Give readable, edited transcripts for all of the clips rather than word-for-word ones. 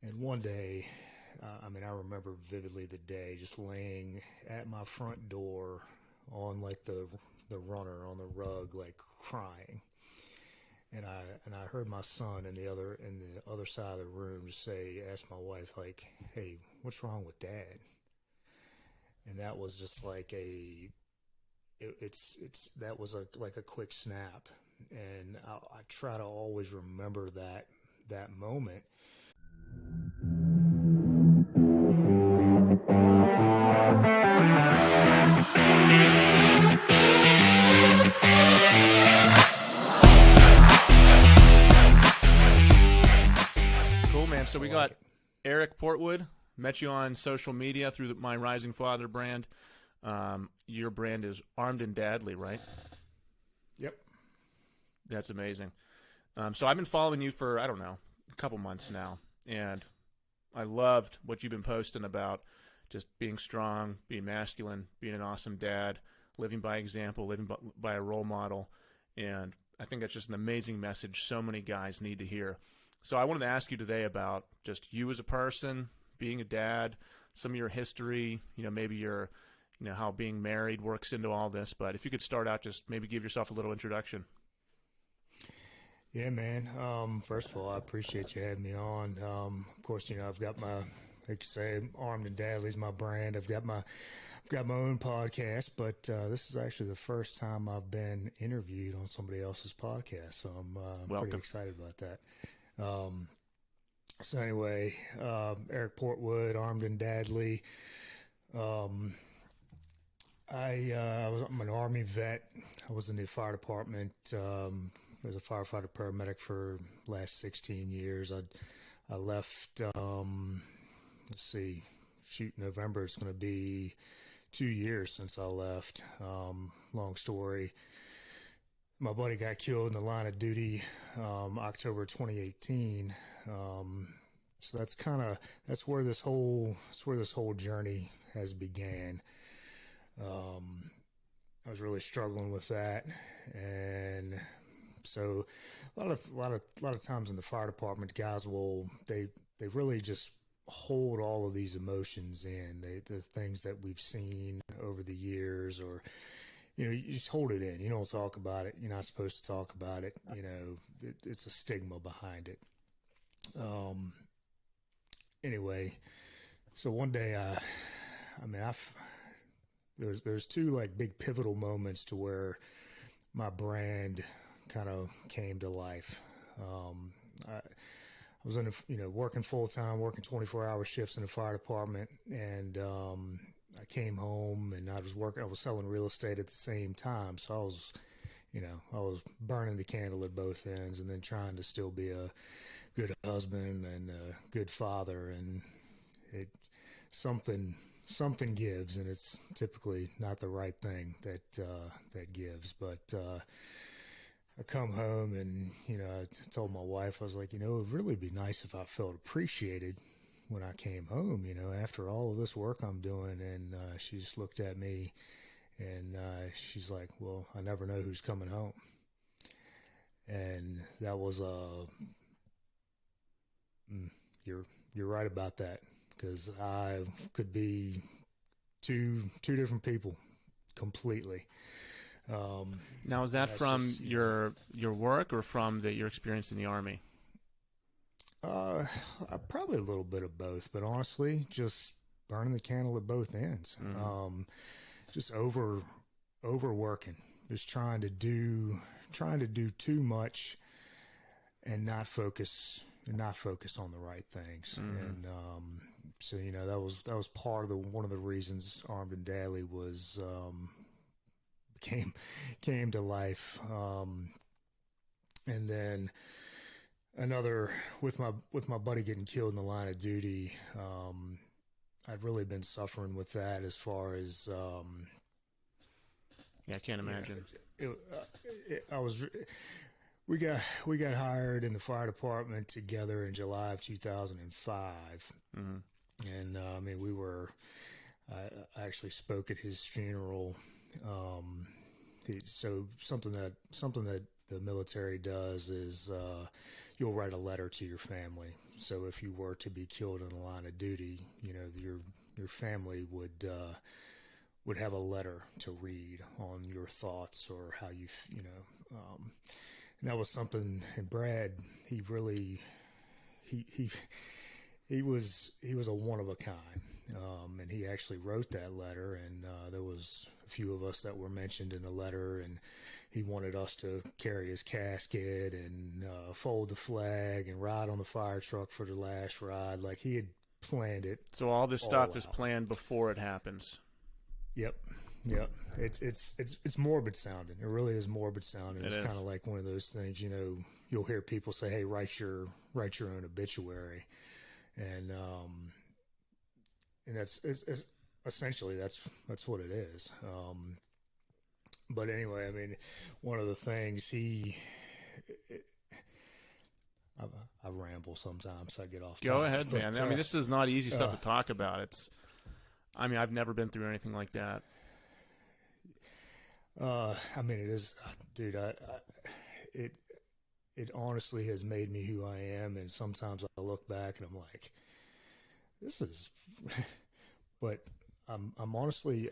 And one day, I remember vividly the day, just laying at my front door on like the runner on the rug, like crying. And I heard my son in the other side of the room just ask my wife, like, "Hey, what's wrong with Dad?" And that was just like that was like a quick snap. And I try to always remember that moment. Cool, man. So we got Eric Portwood. Met you on social media through my Rising Father brand. Your brand is Armed and Dadly, right? Yep. That's amazing. So I've been following you for, I don't know, a couple months now. And I loved what you've been posting about just being strong, being masculine, being an awesome dad, living by example, living by a role model. And I think that's just an amazing message so many guys need to hear. So I wanted to ask you today about just you as a person, being a dad, some of your history, maybe your, how being married works into all this. But if you could start out, just maybe give yourself a little introduction. Yeah, man. First of all, I appreciate you having me on. Of course, I've got my, like you say, Armed and Dadly's my brand. I've got my own podcast, but this is actually the first time I've been interviewed on somebody else's podcast, so I'm pretty excited about that. So anyway, Eric Portwood, Armed and Dadly. I'm an Army vet. I was in the fire department. I was a firefighter paramedic for the last 16 years. I left, November. It's going to be 2 years since I left. Long story. My buddy got killed in the line of duty, October 2018. So that's where this whole journey has began. I was really struggling with that, and so a lot of times in the fire department, guys they really just hold all of these emotions in, the things that we've seen over the years, or you just hold it in. You don't talk about it. You're not supposed to talk about it. It's a stigma behind it. Anyway, so one day, there's two like big pivotal moments to where my brand kind of came to life. I was working full time, working 24-hour shifts in the fire department, and I came home and I was selling real estate at the same time. So I was burning the candle at both ends, and then trying to still be a good husband and a good father. And something gives, and it's typically not the right thing that gives. But I come home and, I told my wife, I was like, it would really be nice if I felt appreciated when I came home, after all of this work I'm doing. And she just looked at me and she's like, "Well, I never know who's coming home." And that was you're right about that, because I could be two different people completely. Now, is that from your work or from your experience in the Army? Probably a little bit of both, but honestly, just burning the candle at both ends. Mm-hmm. Just overworking, just trying to do too much and not focus on the right things. Mm-hmm. And so that was part of one of the reasons Armed and Dadly was came to life. And then another, with my buddy getting killed in the line of duty, I'd really been suffering with that as far as I can't imagine. We got hired in the fire department together in July of 2005. Mm-hmm. And I actually spoke at his funeral. So something that the military does is you'll write a letter to your family. so if you were to be killed in the line of duty, your family would have a letter to read on your thoughts or how and that was something. And Brad, he really, he was a one of a kind, and he actually wrote that letter. And there was a few of us that were mentioned in the letter, and he wanted us to carry his casket and fold the flag and ride on the fire truck for the last ride. Like, he had planned it. So all this stuff is planned before it happens. Yep. It's morbid sounding. It really is morbid sounding. It's kind of like one of those things, you'll hear people say, "Hey, write your own obituary," and that's it's essentially that's what it is. But anyway, I mean, one of the things I ramble sometimes. I get off. Go ahead, man. I mean, this is not easy stuff to talk about. I've never been through anything like that. I mean, it is, dude. It honestly has made me who I am, and sometimes I look back and I'm like, this is. But I'm honestly,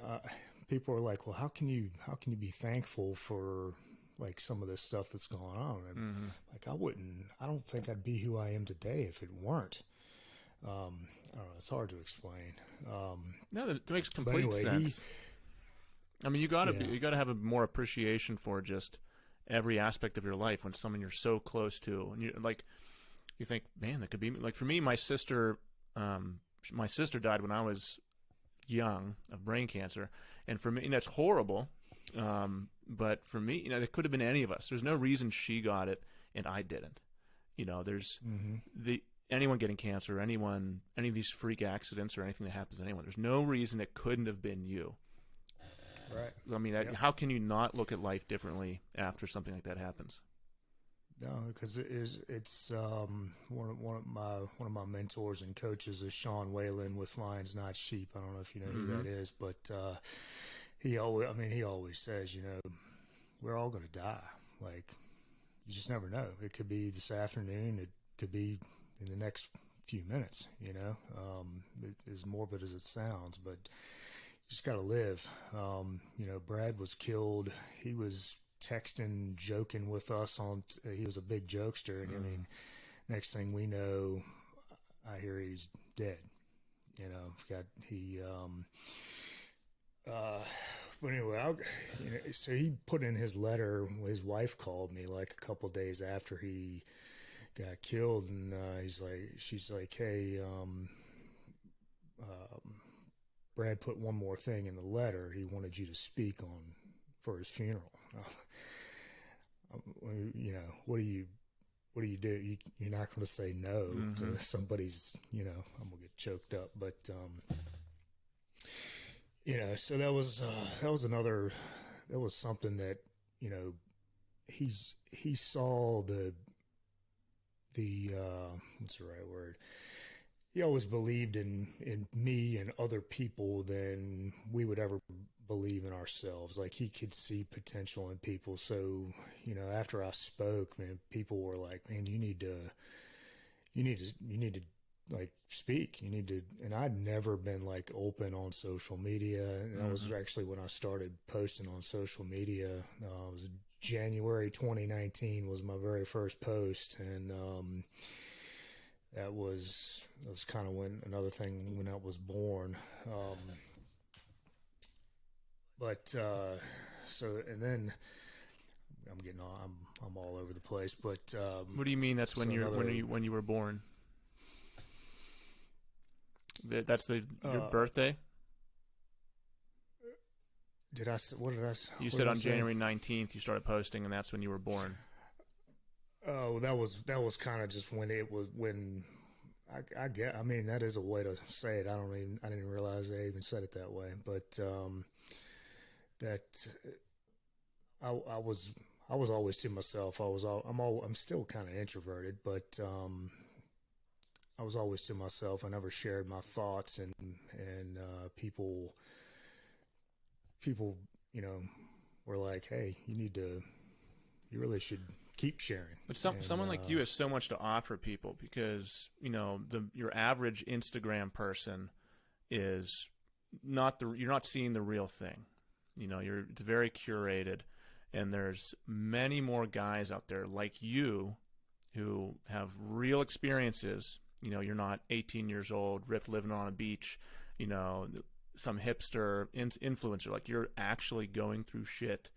people are like, well, how can you be thankful for like some of this stuff that's going on? And like, I don't think I'd be who I am today if it weren't. I don't know. It's hard to explain. No, that makes complete sense. I mean, you gotta have a more appreciation for just every aspect of your life when someone you're so close to, and you think, man, that could be like for me. My sister died when I was young of brain cancer, and for me, that's horrible. But for me, it could have been any of us. There's no reason she got it and I didn't. There's anyone getting cancer, any of these freak accidents or anything that happens to anyone. There's no reason it couldn't have been you. Right. I mean, how can you not look at life differently after something like that happens? No, because it's one of my mentors and coaches is Sean Whalen with Lions Not Sheep. I don't know if you know who that is, but he always says, we're all going to die. Like, you just never know. It could be this afternoon. It could be in the next few minutes. As morbid as it sounds, but just got to live. Brad was killed. He was texting, joking with us he was a big jokester. And I mean, next thing we know, I hear he's dead. But anyway, so he put in his letter. His wife called me like a couple days after he got killed. And she's like, hey, Brad put one more thing in the letter. He wanted you to speak for his funeral. What do you do? You're not going to say no to somebody's. I'm gonna get choked up. But so that was something that he saw the what's the right word? He always believed in me and other people than we would ever believe in ourselves. Like, he could see potential in people. So, after I spoke, man, people were like, man, you need to like speak. You need to, and I'd never been like open on social media. And that was actually when I started posting on social media. It was January 2019 was my very first post. And, that was kind of when I was born. And then I'm all over the place, but what do you mean that's when you were born? That's your birthday? What did I say? You said on January 19th you started posting, and that's when you were born. Oh, that was kind of just when I mean, that is a way to say it. I didn't realize they even said it that way, but I was always to myself. I'm still kind of introverted, but I was always to myself. I never shared my thoughts, and people were like, hey, you really should keep sharing. But someone like you has so much to offer people, because your average Instagram person is you're not seeing the real thing. It's very curated, and there's many more guys out there like you who have real experiences. You're not 18 years old, ripped, living on a beach, some hipster influencer. Like, you're actually going through shit.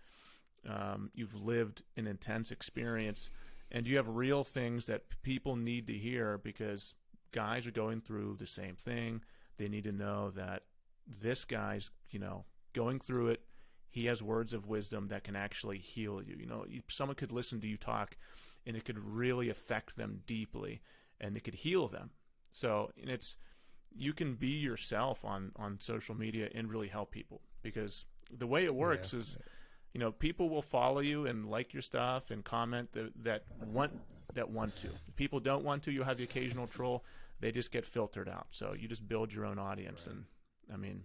You've lived an intense experience, and you have real things that people need to hear, because guys are going through the same thing. They need to know that this guy's, going through it. He has words of wisdom that can actually heal you. Someone could listen to you talk, and it could really affect them deeply, and it could heal them. So, you can be yourself on social media and really help people, because the way it works is, people will follow you and like your stuff and comment that want to. If people don't want to, you'll have the occasional troll. They just get filtered out. So you just build your own audience. Right. And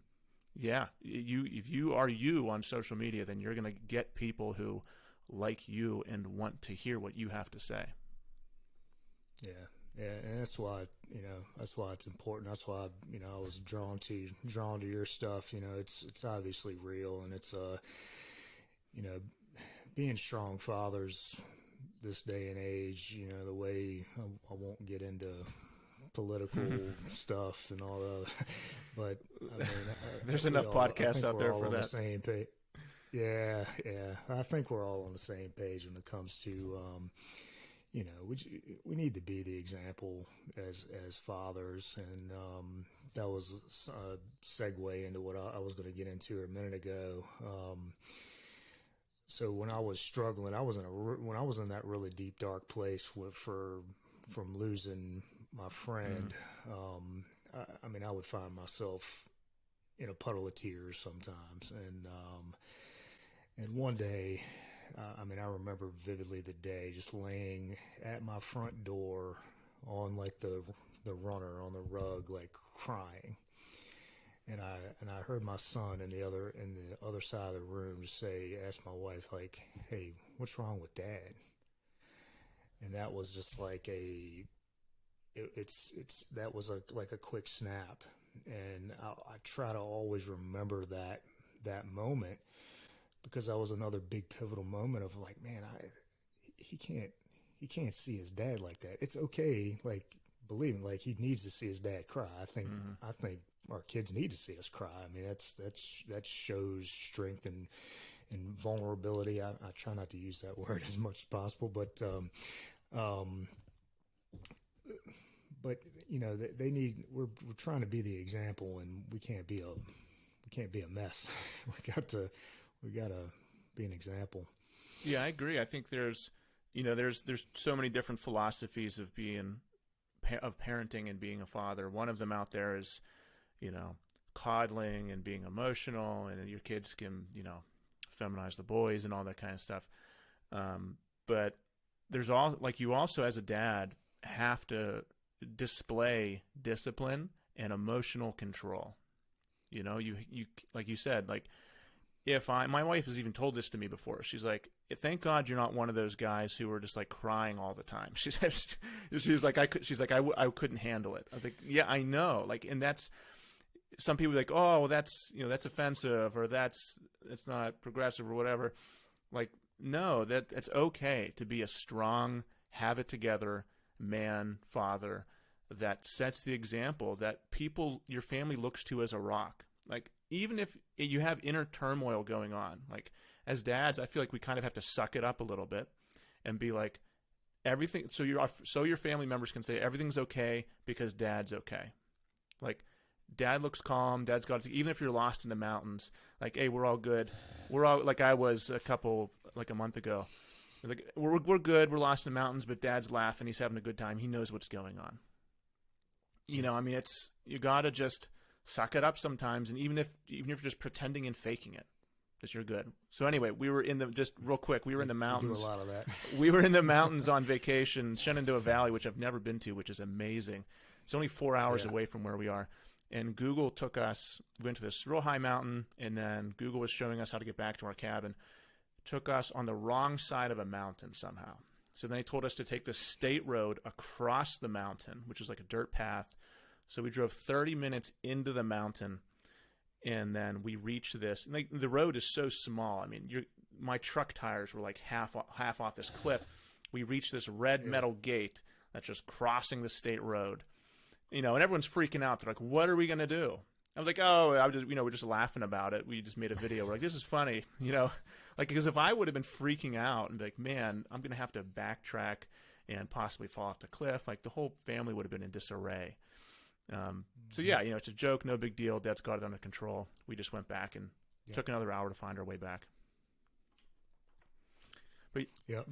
if you are you on social media, then you're going to get people who like you and want to hear what you have to say. Yeah. Yeah, and that's why it's important. That's why I was drawn to your stuff. It's obviously real, and it's being strong fathers this day and age. The way I won't get into political stuff and all that, but there's enough podcasts out there for that. The same page. Yeah. I think we're all on the same page when it comes to. We need to be the example as fathers, and that was a segue into what I was going to get into a minute ago. So when I was struggling, when I was in that really deep, dark place from losing my friend. I would find myself in a puddle of tears sometimes, and one day. I remember vividly the day, just laying at my front door on like the runner on the rug, like crying. And I heard my son in the other side of the room just ask my wife, like, "Hey, what's wrong with Dad?" And that was just like that was like a quick snap. And I try to always remember that moment, because that was another big pivotal moment of like, man, he can't see his dad like that. It's okay. Like, believe me, like, he needs to see his dad cry. I think our kids need to see us cry. That shows strength and vulnerability. I try not to use that word as much as possible, but they need. We're trying to be the example, and we can't be a mess. We got to be an example. Yeah, I agree. I think there's so many different philosophies of parenting and being a father. One of them out there is, coddling and being emotional, and your kids can, feminize the boys and all that kind of stuff. But there's you also as a dad have to display discipline and emotional control. You like you said, like, my wife has even told this to me before. She's like, "Thank God you're not one of those guys who are just like crying all the time." She was like, I couldn't handle it. I was like, yeah, I know. Like, and that's, some people are like, oh, well, that's offensive, or it's not progressive or whatever. Like, no, it's okay to be a strong, have it together man, father that sets the example that your family looks to as a rock. Like, even if you have inner turmoil going on, like, as dads, I feel like we kind of have to suck it up a little bit and be like, everything. So your family members can say everything's okay because Dad's okay. Like, Dad looks calm. Dad's got it. Even if you're lost in the mountains, like, hey, we're all good. We're all, like I was a month ago. I was like, we're good. We're lost in the mountains, but Dad's laughing. He's having a good time. He knows what's going on. You gotta just suck it up sometimes, and even if you're just pretending and faking it, that you're good. So anyway, we were in the mountains. We do a lot of that. We were in the mountains on vacation, Shenandoah Valley, which I've never been to, which is amazing. It's only 4 hours away from where we are. And Google took us, we went to this real high mountain, and then Google was showing us how to get back to our cabin. Took us on the wrong side of a mountain somehow. So then they told us to take the state road across the mountain, which is like a dirt path. So we drove 30 minutes into the mountain, and then we reached this. And the road is so small. I mean, my truck tires were like half off this cliff. We reached this red metal gate that's just crossing the state road. And everyone's freaking out. They're like, "What are we gonna do?" I was like, "Oh, we're just laughing about it. We just made a video. We're like, this is funny, because if I would have been freaking out and be like, man, I'm gonna have to backtrack and possibly fall off the cliff, like the whole family would have been in disarray." So yeah, it's a joke, no big deal. Dad's got it under control. We just went back and took another hour to find our way back. But yep.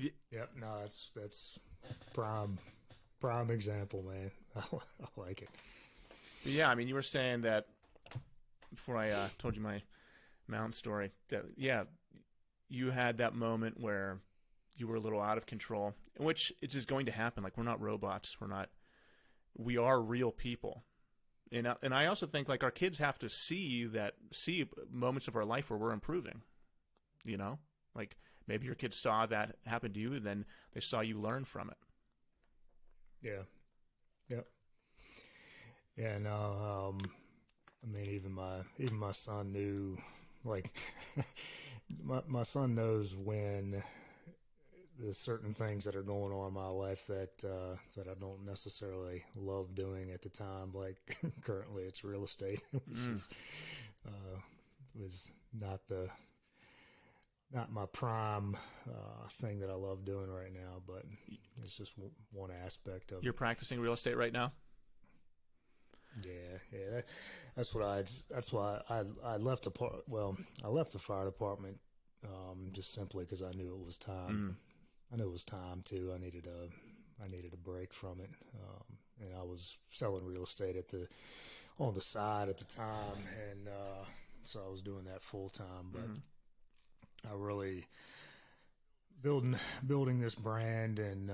No, that's prime example, man. I like it. But yeah, I mean, you were saying that before I told you my mountain story. That you had that moment where you were a little out of control, which it is going to happen. Like, we're not robots. We are real people. And I also think, like, our kids have to see moments of our life where we're improving. Like, maybe your kids saw that happen to you, and then they saw you learn from it. Yeah. Yep. Yeah. No. I mean, even my son knew. Like, my son knows when there's certain things that are going on in my life that I don't necessarily love doing at the time. Like, currently, it's real estate, which was not my prime thing that I love doing right now, but it's just one aspect of it. You're practicing real estate right now? Yeah. That's why I left I left the fire department just simply because I knew it was time. I knew it was time too. I needed a break from it, and I was selling real estate on the side at the time, and so I was doing that full time. But I really building this brand and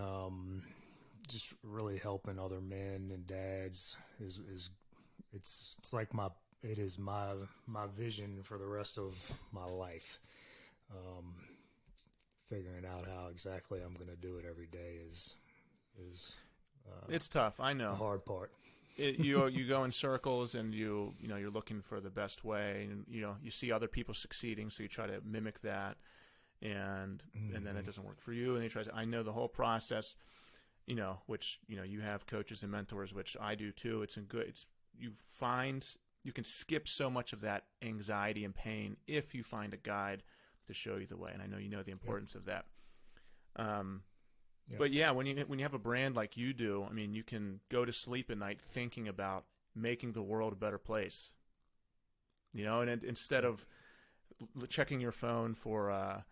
just really helping other men and dads is it's like my vision for the rest of my life. Figuring out how exactly I'm going to do it every day is it's tough. I know the hard part. You go in circles and you're looking for the best way, and you see other people succeeding, so you try to mimic that, and then it doesn't work for you, and you try to. I know the whole process. Which you have coaches and mentors, which I do too. You can skip so much of that anxiety and pain if you find a guide to show you the way. And I know you know the importance of that. But yeah, when you have a brand like you do, I mean, you can go to sleep at night thinking about making the world a better place. And instead of checking your phone for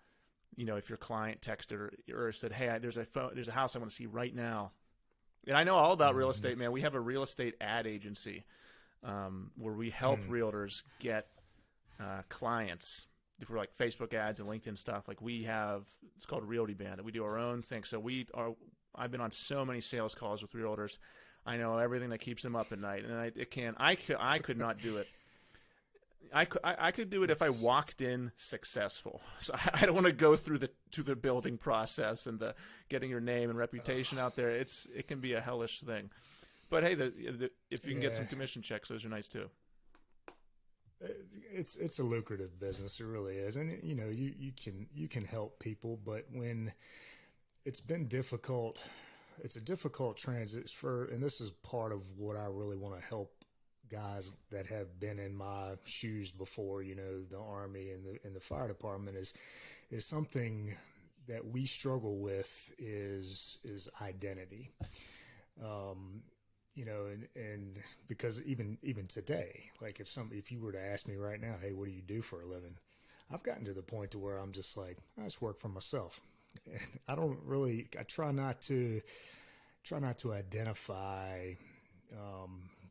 if your client texted or said, "Hey, there's a house I want to see right now." And I know all about real estate, man. We have a real estate ad agency where we help realtors get clients for like Facebook ads and LinkedIn stuff. Like, it's called Realty Bandit. We do our own thing. So I've been on so many sales calls with realtors. I know everything that keeps them up at night, and I could not do it. I could do it if I walked in successful. So I don't want to go through the building process and the getting your name and reputation out there. It can be a hellish thing. But hey, if you can get some commission checks, those are nice too. It's a lucrative business. It really is, and you can help people, but when it's been difficult, it's a difficult transit and this is part of what I really want to help guys that have been in my shoes before, the Army and the fire department is something that we struggle with is identity. And because even today, like if you were to ask me right now, "Hey, what do you do for a living?" I've gotten to the point to where I'm just like, I just work for myself. And I try not to identify,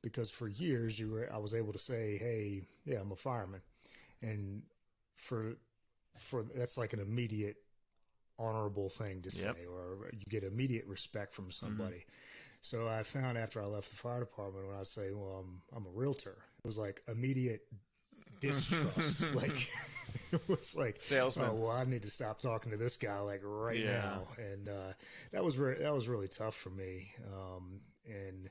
because for years I was able to say, "Hey, yeah, I'm a fireman," and for that's like an immediate honorable thing to say, or you get immediate respect from somebody. So I found after I left the fire department, when I say, "Well, I'm a realtor," it was like immediate distrust. Like, It was like salesman. Oh well, I need to stop talking to this guy like right Yeah. now, and that was really tough for me. And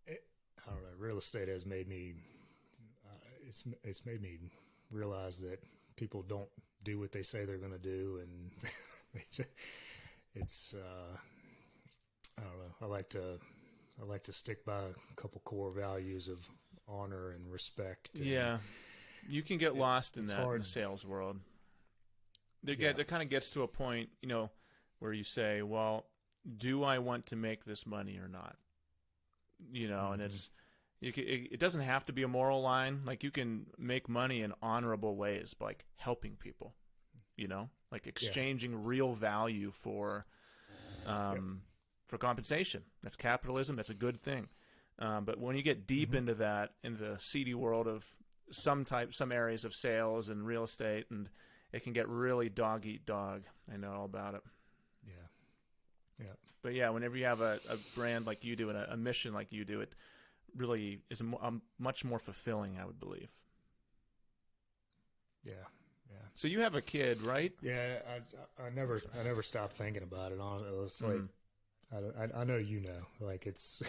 I don't know, real estate has made me. It's made me realize that people don't do what they say they're going to do, and it's I don't know. I like to stick by a couple core values of honor and respect. And Yeah, you can get lost in that hard. in the sales world. It kind of gets to a point, where you say, well, do I want to make this money or not? And it doesn't have to be a moral line. Like, you can make money in honorable ways, like helping people, like exchanging real value for compensation. That's capitalism. That's a good thing. But when you get deep into that, in the seedy world of some areas of sales and real estate, and it can get really dog eat dog. I know all about it. Yeah. But yeah, whenever you have a brand like you do and a mission like you do, it really is much more fulfilling, I would believe. Yeah. So you have a kid, right? Yeah. I never stopped thinking about it. It's like, I know, like it's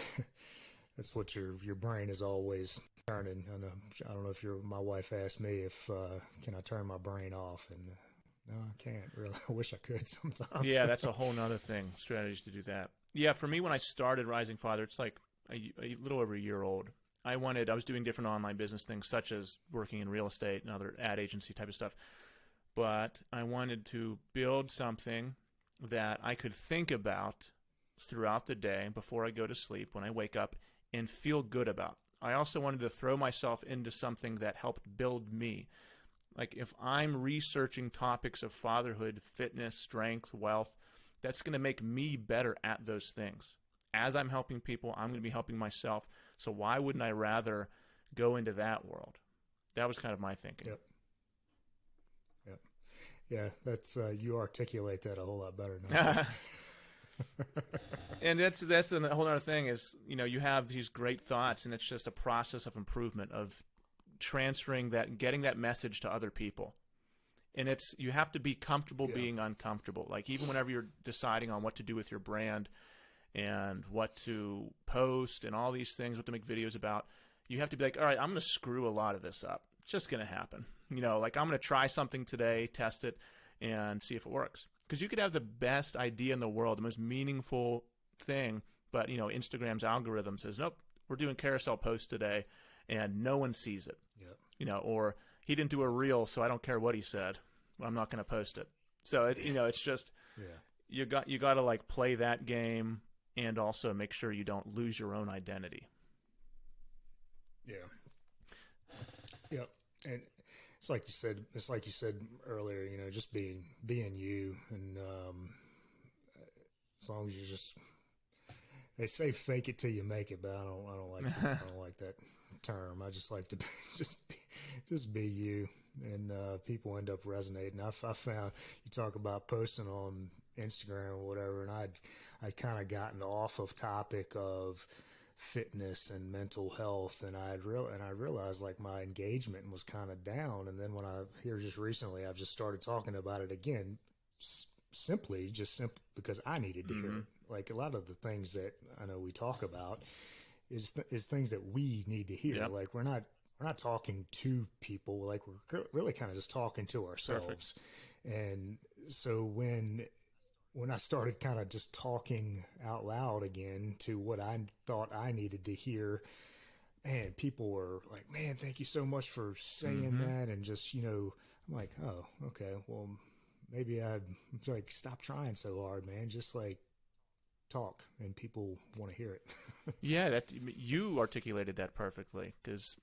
what your brain is always turning. I don't know if my wife asked me if can I turn my brain off, and no, I can't really. I wish I could sometimes. Yeah, that's a whole nother thing. Strategies to do that. Yeah, for me, when I started Rising Father, it's like a little over a year old. I was doing different online business things, such as working in real estate and other ad agency type of stuff. But I wanted to build something that I could think about throughout the day before I go to sleep, when I wake up, and feel good about. I also wanted to throw myself into something that helped build me. Like, if I'm researching topics of fatherhood, fitness, strength, wealth, that's going to make me better at those things. As I'm helping people, I'm going to be helping myself. So why wouldn't I rather go into that world? That was kind of my thinking. Yep. Yeah, that's you articulate that a whole lot better now. And that's the whole other thing is, you have these great thoughts, and it's just a process of improvement, of transferring that, getting that message to other people. And you have to be comfortable being uncomfortable. Like, even whenever you're deciding on what to do with your brand and what to post and all these things, what to make videos about, you have to be like, all right, I'm going to screw a lot of this up. It's just going to happen. Like, I'm going to try something today, test it, and see if it works. Because you could have the best idea in the world, the most meaningful thing, but, Instagram's algorithm says, nope, we're doing carousel posts today, and no one sees it. Yep. Or he didn't do a reel, so I don't care what he said. I'm not going to post it. So, it's just you got to, like, play that game, and also make sure you don't lose your own identity. Yeah. Yep. And it's like you said earlier, just being you, and as long as you they say fake it till you make it, but I don't like that term. I just like to just be you, and people end up resonating. I found, you talk about posting on Instagram or whatever, and I'd kind of gotten off of topic of fitness and mental health, and I realized like my engagement was kind of down. And then when just recently, I've just started talking about it again, simply because I needed to hear it. Like, a lot of the things that I know we talk about is things that we need to hear. Yep. Like, we're not talking to people. Like, we're really kind of just talking to ourselves. Perfect. And so when I started kind of just talking out loud again to what I thought I needed to hear, and people were like, man, thank you so much for saying that. And just, I'm like, oh, okay, well, maybe I'd like stop trying so hard, man. Just like talk, and people want to hear it. Yeah, you articulated that perfectly, because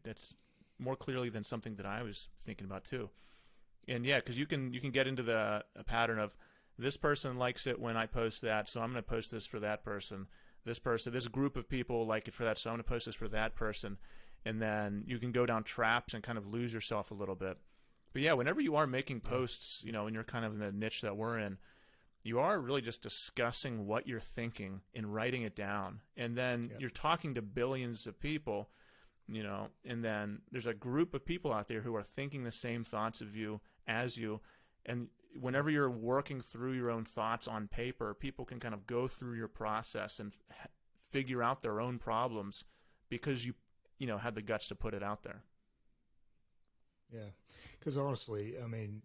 that's more clearly than something that I was thinking about too. And yeah, because you can get into a pattern of, this person likes it when I post that, so I'm going to post this for that person. This group of people like it for that, so I'm going to post this for that person. And then you can go down traps and kind of lose yourself a little bit. But yeah, whenever you are making posts, and you're kind of in the niche that we're in, you are really just discussing what you're thinking and writing it down. And then you're talking to billions of people. and then there's a group of people out there who are thinking the same thoughts of you as you. And whenever you're working through your own thoughts on paper, people can kind of go through your process and figure out their own problems because you had the guts to put it out there. Yeah, because honestly, I mean,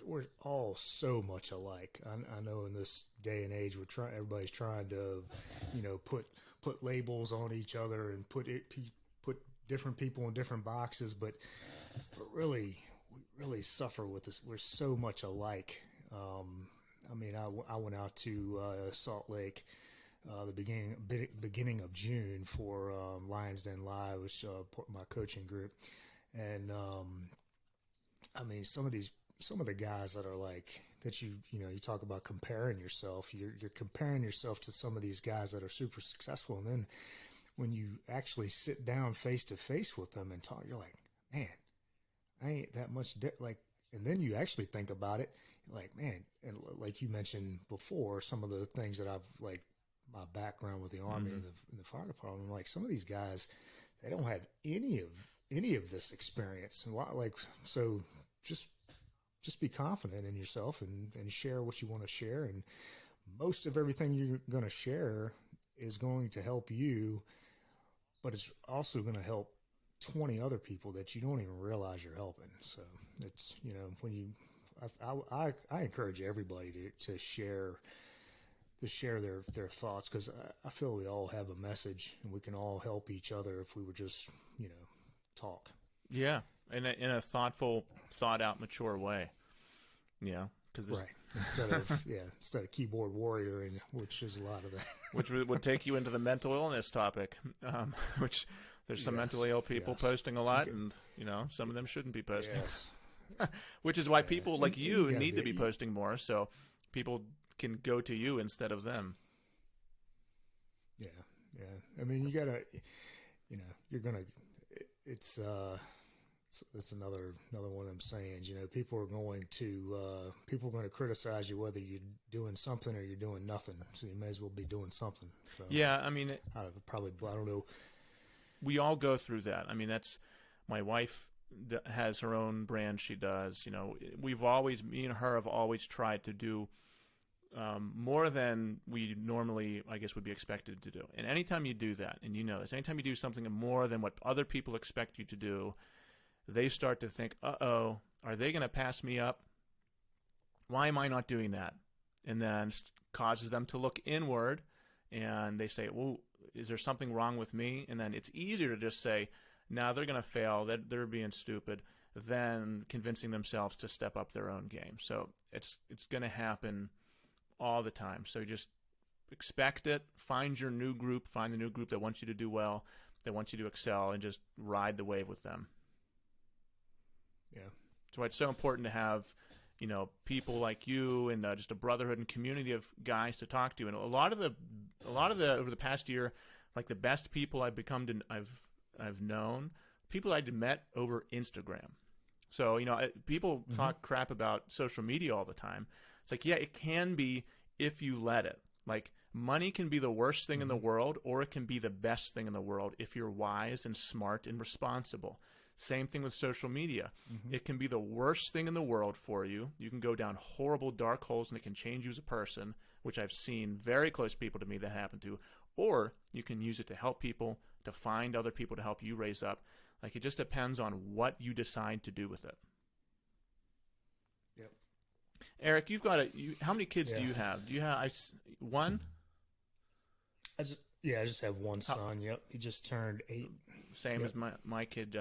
we're all so much alike. I know in this day and age, everybody's trying to, put labels on each other and put different people in different boxes, but really, we really suffer with this. We're so much alike. I mean, I went out to Salt Lake the beginning of June for Lions Den Live, which my coaching group, and I mean, some of the guys that are like that, you talk about comparing yourself. You're comparing yourself to some of these guys that are super successful, and then when you actually sit down face to face with them and talk, you're like, man, I ain't that much and then you actually think about it, like, man, and like you mentioned before, some of the things that I've, like, my background with the Army and the fire department, like, some of these guys, they don't have any of this experience. And so just be confident in yourself and share what you want to share. And most of everything you're going to share is going to help you, but it's also going to help 20 other people that you don't even realize you're helping. So it's, I encourage everybody to share their thoughts, because I feel we all have a message and we can all help each other if we would just, talk. Yeah. In a thoughtful, thought out, mature way. Yeah. Right. Instead of keyboard warrior, which is a lot of that. Which would take you into the mental illness topic, which there's some mentally ill people posting a lot, and some of them shouldn't be posting. Yes. Which is why people like you need to be posting more, so people can go to you instead of them. Yeah. I mean, you gotta, you're gonna. It's another one of them sayings. People are going to criticize you whether you're doing something or you're doing nothing. So you may as well be doing something. So, yeah, I mean, I don't know. We all go through that. I mean, that's my wife that has her own brand she does. Me and her have always tried to do more than we normally, I guess, would be expected to do. And anytime you do that, and anytime you do something more than what other people expect you to do, they start to think, uh-oh, are they going to pass me up? Why am I not doing that? And then causes them to look inward, and they say, well, is there something wrong with me? And then it's easier to just say, no, they're going to fail, that they're being stupid, than convincing themselves to step up their own game. So it's going to happen all the time. So just expect it, find your new group, find the new group that wants you to do well, that wants you to excel, and just ride the wave with them. Yeah. That's why it's so important to have, people like you and just a brotherhood and community of guys to talk to. And a lot of the over the past year, like the best people I've known, people I'd met over Instagram. So, people talk crap about social media all the time. It's like, yeah, it can be if you let it. Like, money can be the worst thing in the world, or it can be the best thing in the world if you're wise and smart and responsible. Same thing with social media. It can be the worst thing in the world for you. You can go down horrible dark holes, and it can change you as a person, which I've seen very close people to me that happen to. Or you can use it to help people, to find other people to help you raise up. Like, it just depends on what you decide to do with it. Yep. Eric, you've got how many kids do you have? Do you have one? I just have one son. Yep. He just turned 8. Same as my kid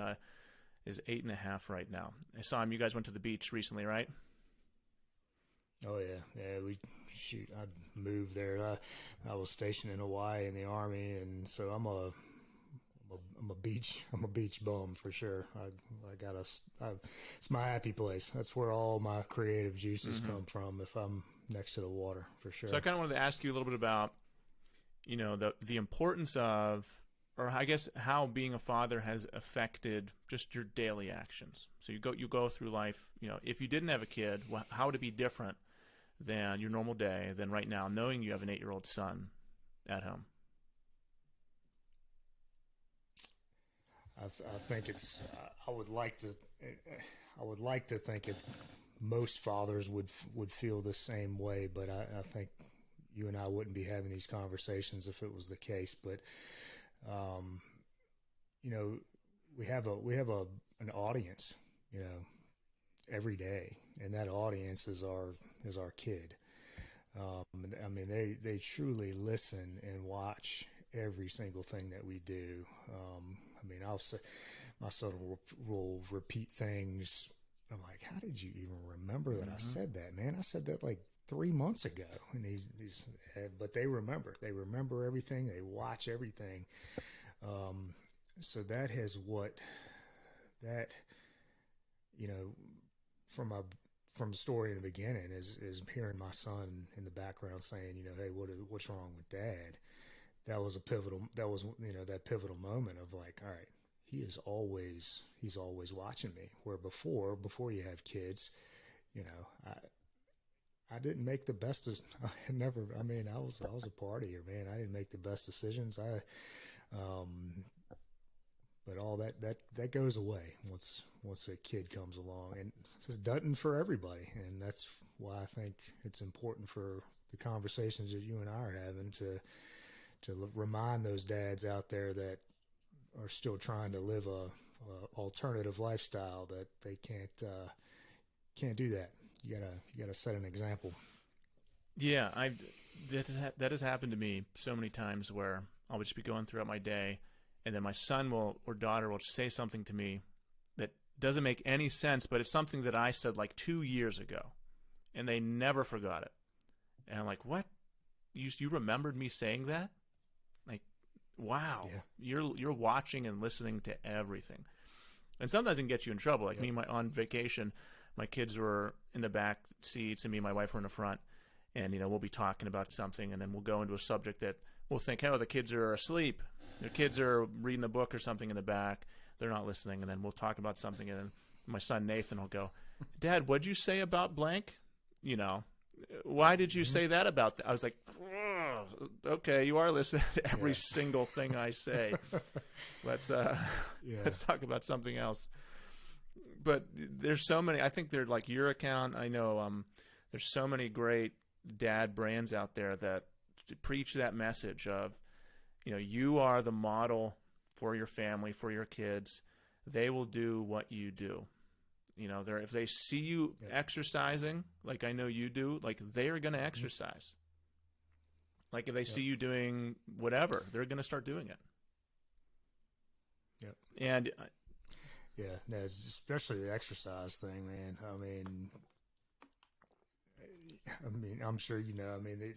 is 8.5 right now. I saw him. You guys went to the beach recently, right? Oh yeah. I moved there. I was stationed in Hawaii in the Army, and so I'm a beach bum for sure. It's my happy place. That's where all my creative juices come from, if I'm next to the water, for sure. So I kind of wanted to ask you a little bit about, the importance of, or I guess how being a father has affected just your daily actions. So you go through life, if you didn't have a kid, how would it be different than your normal day than right now, knowing you have an 8-year-old son at home? I think it's. I would like to. I would like to think it's. Most fathers would feel the same way, but I think you and I wouldn't be having these conversations if it was the case. But you know, we have an audience, you know, every day, and that audience is our kid. I mean, they truly listen and watch every single thing that we do. I mean, I'll say my son will repeat things. I'm like, how did you even remember that I said that, man? I said that like 3 months ago. And but they remember. They remember everything. They watch everything. So that has you know, from the story in the beginning is hearing my son in the background saying, you know, hey, what's wrong with Dad? That was you know, that pivotal moment of like, all right, he's always watching me. Where before you have kids, you know, I didn't make the best. I was a partier, man. I didn't make the best decisions. But all that goes away once a kid comes along, and it's doesn't for everybody. And that's why I think it's important for the conversations that you and I are having to remind those dads out there that are still trying to live a alternative lifestyle that they can't do that. You gotta set an example. Yeah, that has happened to me so many times where I'll just be going throughout my day, and then my son or daughter will say something to me that doesn't make any sense, but it's something that I said like 2 years ago, and they never forgot it. And I'm like, what? You remembered me saying that? Like, wow. Yeah. You're watching and listening to everything. And sometimes it can get you in trouble. Like me, on vacation, my kids were in the back seats, and me and my wife were in the front. And, you know, we'll be talking about something, and then we'll go into a subject that we'll think, oh, the kids are asleep. Their kids are reading the book or something in the back. They're not listening. And then we'll talk about something, and then my son Nathan will go, Dad, what'd you say about blank? You know, why did you say that about that? I was like, oh, okay, you are listening to every single thing I say. Let's talk about something else. But there's so many. I think they're like your account. I know there's so many great dad brands out there that preach that message of, you know, you are the model for your family, for your kids. They will do what you do. You know, if they see you exercising, like I know you do, like they are going to exercise. Like if they see you doing whatever, they're going to start doing it. Yep. And no, especially the exercise thing, man. I mean, I'm sure you know. I mean,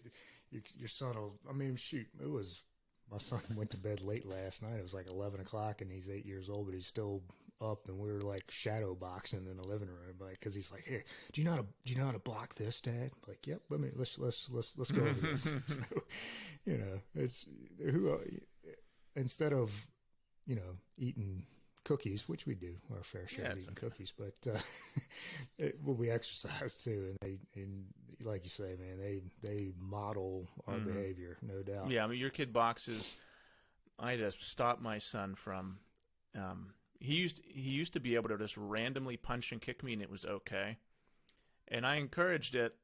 your son will. I mean, shoot, my son went to bed late last night. It was like 11 o'clock, and he's 8 years old, but he's still up, and we were like shadow boxing in the living room, like, because he's like, "Here, do you know how to block this, Dad?" I'm like, "Yep, let's go over this." So, you know, it's instead of, you know, eating cookies, which we do our fair share of eating cookies, but we exercise too, and like you say, man, they model our behavior, no doubt. Yeah, I mean, your kid boxes. I had to stop my son from. He used to be able to just randomly punch and kick me, and it was okay. And I encouraged it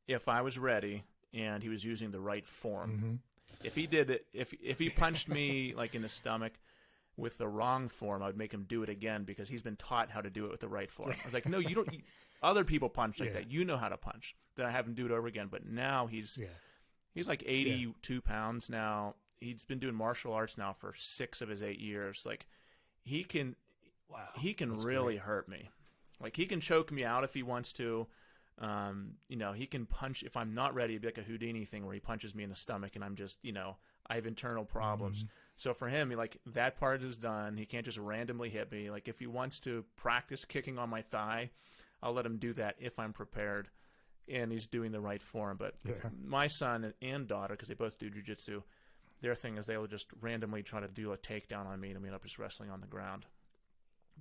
if I was ready and he was using the right form. Mm-hmm. If he did it, if he punched me like in the stomach with the wrong form, I would make him do it again because he's been taught how to do it with the right form. I was like, no, you don't. Other people punch like that. You know how to punch. Then I have him do it over again. But now he's like 82 pounds now. He's been doing martial arts now for 6 of his 8 years. Like he can really hurt me. Like he can choke me out if he wants to. You know, he can punch if I'm not ready. It'd be like a Houdini thing where he punches me in the stomach and I'm just, you know, I have internal problems. Mm-hmm. So for him, like that part is done. He can't just randomly hit me. Like if he wants to practice kicking on my thigh, I'll let him do that if I'm prepared and he's doing the right form. But my son and daughter, because they both do jiu-jitsu, their thing is they'll just randomly try to do a takedown on me and we end up just wrestling on the ground.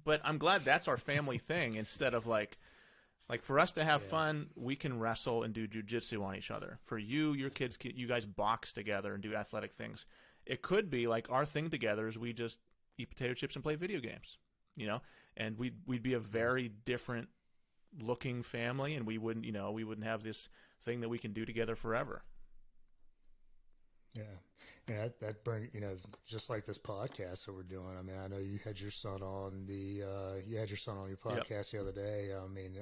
But I'm glad that's our family thing instead of like for us to have fun, we can wrestle and do jiu-jitsu on each other. For you, your kids, you guys box together and do athletic things. It could be like our thing together is we just eat potato chips and play video games, you know, and we'd be a very different looking family, and we wouldn't have this thing that we can do together forever. Yeah, that bring, just like this podcast that we're doing. I mean, I know you had your son on your podcast the other day. I mean,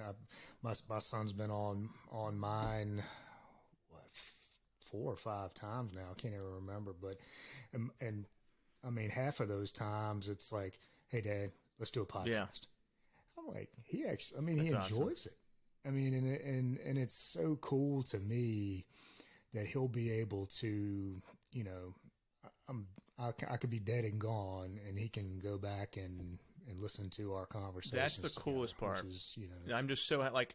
my son's been on mine, what, 4 or 5 times now. I can't even remember, but and I mean, half of those times it's like, hey, Dad, let's do a podcast. Yeah. I'm like, he enjoys awesome. it. I mean, and it's so cool to me that he'll be able to, I could be dead and gone, and he can go back and listen to our conversations. That's the coolest part. Is, I'm just so like,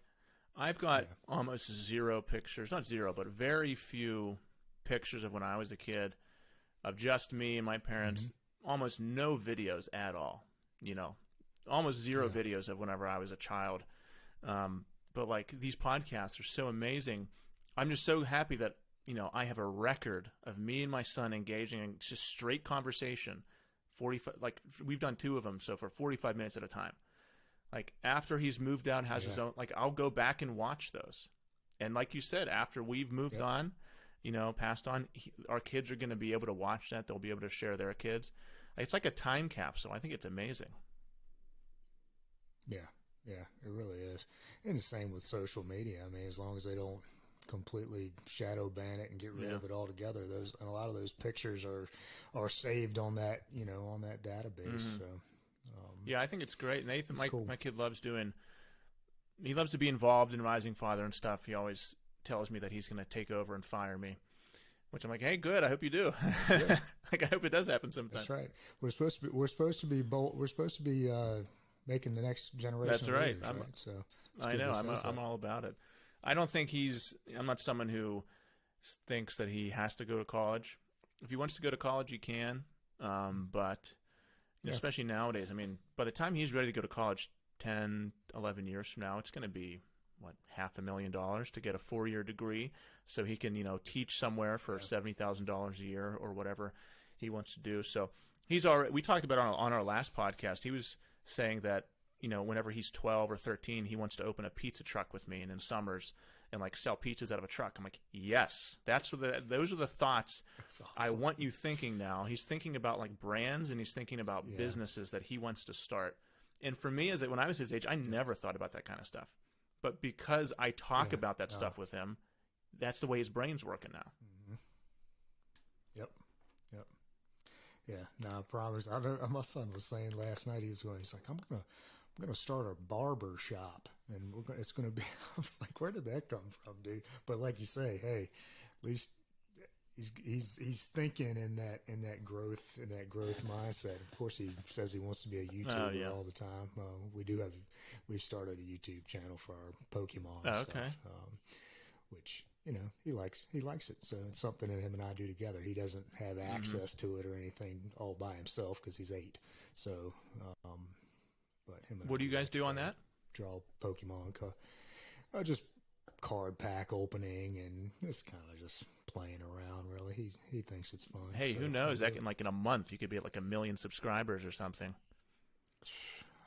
I've got almost zero pictures, not zero, but very few pictures of when I was a kid, of just me and my parents. Mm-hmm. Almost no videos at all. Almost zero videos of whenever I was a child. But like, these podcasts are so amazing. I'm just so happy that, I have a record of me and my son engaging in just straight conversation. 45, like we've done 2 of them, so for 45 minutes at a time. Like after he's moved out, has his own, like I'll go back and watch those. And like you said, after we've moved on, passed on, our kids are going to be able to watch that. They'll be able to share their kids. It's like a time capsule. I think it's amazing. Yeah, it really is. And the same with social media. I mean, as long as they don't completely shadow ban it and get rid of it altogether, a lot of those pictures are saved on that, on that database. Mm-hmm. So, yeah, I think it's great. Nathan, cool. My kid loves he loves to be involved in Rising Father and stuff. He always tells me that he's going to take over and fire me, which I'm like, hey, good. I hope you do. Yeah. Like, I hope it does happen sometime. That's right. We're supposed to be bold. We're supposed to be making the next generation. That's right. Leaders, right? So I know. I'm all about it. I don't think I'm not someone who thinks that he has to go to college. If he wants to go to college, he can. But especially nowadays, I mean, by the time he's ready to go to college 10, 11 years from now, it's going to be, $500,000 to get a 4-year degree so he can, teach somewhere for $70,000 a year or whatever he wants to do. So we talked about it on our last podcast. He was saying that, whenever he's 12 or 13, he wants to open a pizza truck with me, and in summers, and like sell pizzas out of a truck. I'm like, yes, those are the thoughts awesome. I want you thinking now. He's thinking about like brands, and he's thinking about businesses that he wants to start. And for me, when I was his age, I never thought about that kind of stuff. But because I talk about that stuff with him, that's the way his brain's working now. Mm-hmm. Yep. Yeah. No, I promise. My son was saying last night, he's like, I'm gonna start a barber shop, and it's gonna be. I was like, where did that come from, dude? But like you say, hey, at least he's thinking in that growth mindset. Of course, he says he wants to be a YouTuber all the time. We've started a YouTube channel for our Pokemon stuff, which he likes it. So it's something that him and I do together. He doesn't have access to it or anything all by himself because he's 8. So, but him. And what do you guys do on that? Draw Pokemon just card pack opening, and just kind of just playing around. Really, he thinks it's fun. Hey, so, who knows? That in a month you could be at like 1 million subscribers or something.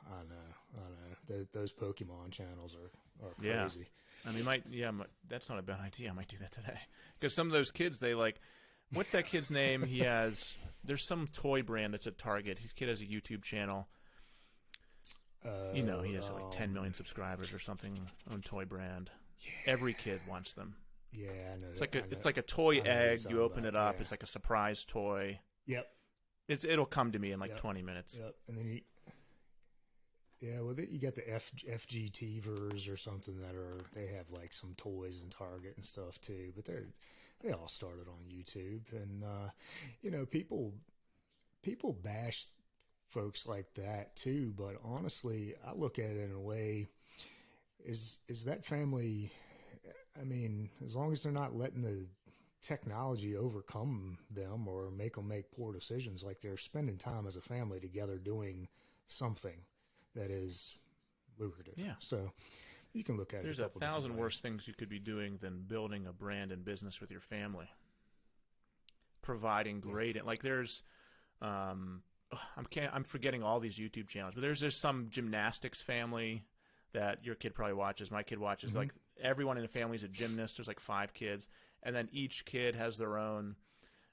I know. Those Pokemon channels are crazy. I mean, that's not a bad idea. I might do that today. Because some of those kids, they like, what's that kid's name? There's some toy brand that's at Target. His kid has a YouTube channel. He has like 10 million subscribers or something on toy brand. Yeah. Every kid wants them. Yeah, I know. It's like a toy egg. You open it up. Yeah. It's like a surprise toy. Yep. It'll come to me in like 20 minutes. Yep. And then you got the FGTvers or something they have like some toys in Target and stuff too, but they all started on YouTube, and people bash folks like that too, but honestly, I look at it in a way, is that family, I mean, as long as they're not letting the technology overcome them or make them make poor decisions, like they're spending time as a family together doing something that is lucrative. Yeah. So you can look at There's it. There's 1,000 worse things you could be doing than building a brand and business with your family. Providing great, like there's, I'm forgetting all these YouTube channels, but there's some gymnastics family that your kid probably watches. My kid watches. Like everyone in the family is a gymnast. There's like 5 kids, and then each kid has their own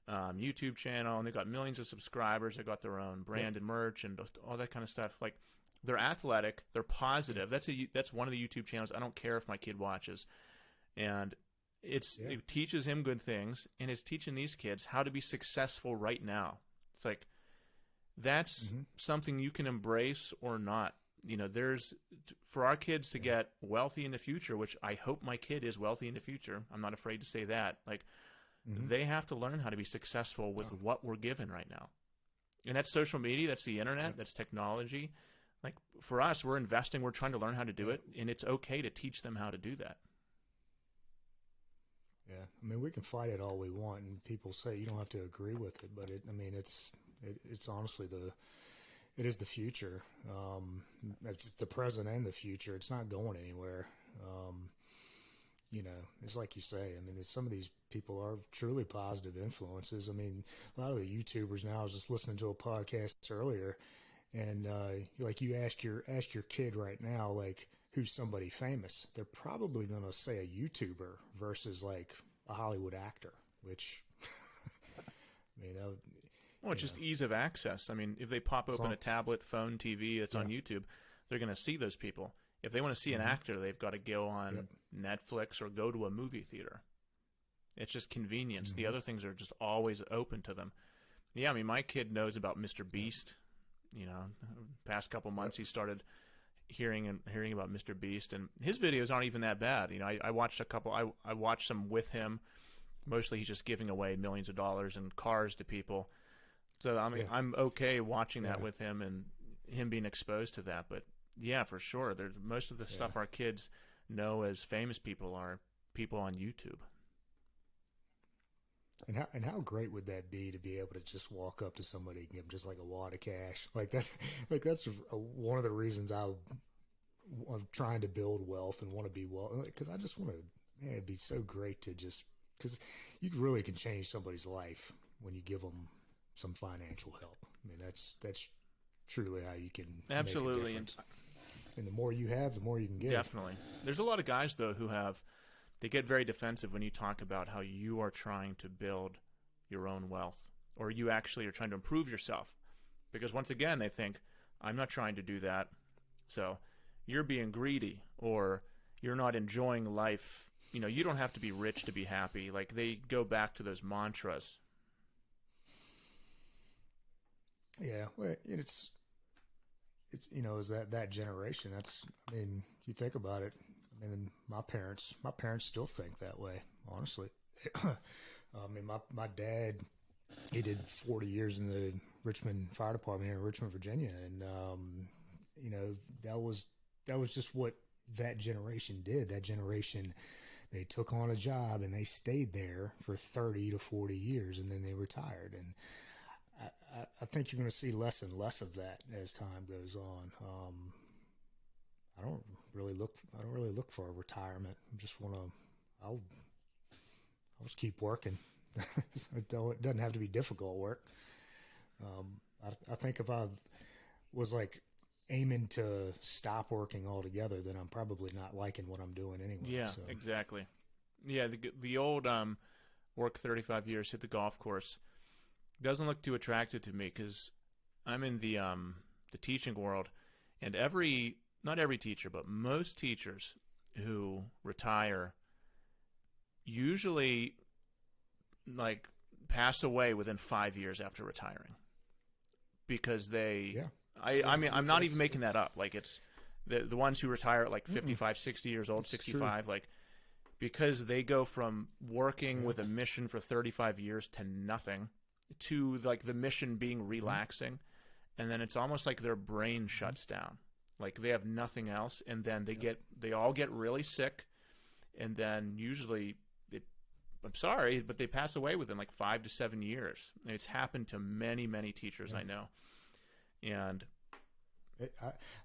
YouTube channel, and they've got millions of subscribers. They've got their own brand and merch and all that kind of stuff. Like they're athletic, they're positive. That's one of the YouTube channels I don't care if my kid watches, and it teaches him good things, and it's teaching these kids how to be successful right now. It's like that's something you can embrace or not. You know, there's for our kids to get wealthy in the future, which I hope my kid is wealthy in the future. I'm not afraid to say that. Like they have to learn how to be successful with what we're given right now. And that's social media, that's the internet, that's technology. Like for us, we're investing, we're trying to learn how to do it, and it's okay to teach them how to do that. Yeah, I mean, we can fight it all we want, and people say you don't have to agree with it, but it's honestly it is the future. It's the present and the future. It's not going anywhere. You know, it's like you say. I mean, some of these people are truly positive influences. I mean, a lot of the YouTubers now. I was just listening to a podcast earlier, and like you ask your kid right now, like, who's somebody famous? They're probably going to say a YouTuber versus like a Hollywood actor, which I mean, well, it's just ease of access. I mean, if they pop open a tablet, phone, TV, it's on YouTube, they're going to see those people. If they want to see an actor, they've got to go on Netflix or go to a movie theater. It's just convenience. The other things are just always open to them. Yeah, I mean, my kid knows about Mr. Beast. You know, past couple months he started hearing about Mr. Beast, and his videos aren't even that bad. You know, I watched a couple. I watched some with him. Mostly, he's just giving away millions of dollars and cars to people. So I mean, I'm okay watching that with him and him being exposed to that. But yeah, for sure, there's most of the stuff our kids know as famous people are people on YouTube. And how great would that be to be able to just walk up to somebody and give them just like a wad of cash? That's one of the reasons I'm trying to build wealth and want to be wealthy, because I just want to. Man, it'd be so great to just because you really can change somebody's life when you give them some financial help. I mean, that's truly how you can absolutely make a difference. And the more you have, the more you can give. Definitely. There's a lot of guys though who they get very defensive when you talk about how you are trying to build your own wealth, or you actually are trying to improve yourself. Because once again, they think, I'm not trying to do that, so you're being greedy, or you're not enjoying life. You know, you don't have to be rich to be happy. Like, they go back to those mantras. Yeah, well, it's you know, is that generation. I mean, you think about it. I mean, my parents still think that way, honestly. I mean, my dad, he did 40 years in the Richmond Fire Department here in Richmond, Virginia, and you know, that was just what that generation did. That generation, they took on a job and they stayed there for 30 to 40 years, and then they retired. And I think you're going to see less and less of that as time goes on. I don't really look for a retirement. I just I'll just keep working. It doesn't have to be difficult work. I think if I was like aiming to stop working altogether, then I'm probably not liking what I'm doing anyway. Yeah, so. Exactly. Yeah, the old work 35 years, hit the golf course doesn't look too attractive to me, because I'm in the teaching world, and not every teacher, but most teachers who retire usually like pass away within 5 years after retiring, because I mean, I'm not even making that up. Like, it's the ones who retire at like 55, 60 years old, 65, true. Like, because they go from working with a mission for 35 years to nothing to like the mission being relaxing, and then it's almost like their brain shuts down. Like, they have nothing else, and then they all get really sick, and then usually I'm sorry, but they pass away within like 5 to 7 years. And it's happened to many, many teachers I know. And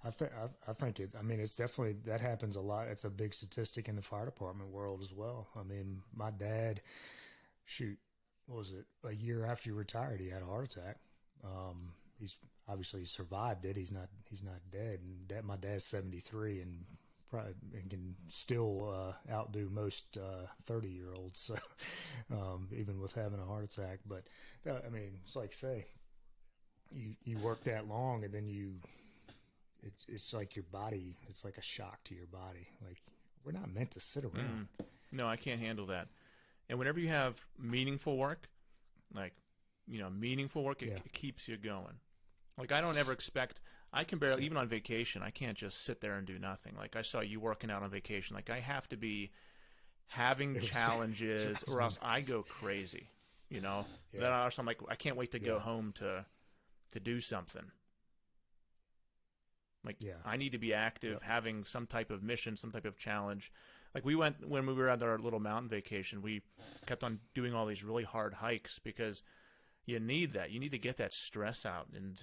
I think it. I mean, it's definitely, that happens a lot. It's a big statistic in the fire department world as well. I mean, my dad, what was it? A year after he retired, he had a heart attack. he's obviously survived it. He's not dead. And my dad's 73 and probably and can still outdo most 30-year-olds. So even with having a heart attack, but I mean, it's like say you work that long and then it's like your body. It's like a shock to your body. Like we're not meant to sit around. No, I can't handle that. And whenever you have meaningful work, like, meaningful work, it keeps you going. Like, I don't ever expect, I can barely, even on vacation, I can't just sit there and do nothing. Like, I saw you working out on vacation. Like, I have to be having challenges or else I go crazy, Then I'm like, I can't wait to go home to do something. Like, I need to be active, having some type of mission, some type of challenge. Like when we were at our little mountain vacation, we kept on doing all these really hard hikes because you need that. You need to get that stress out and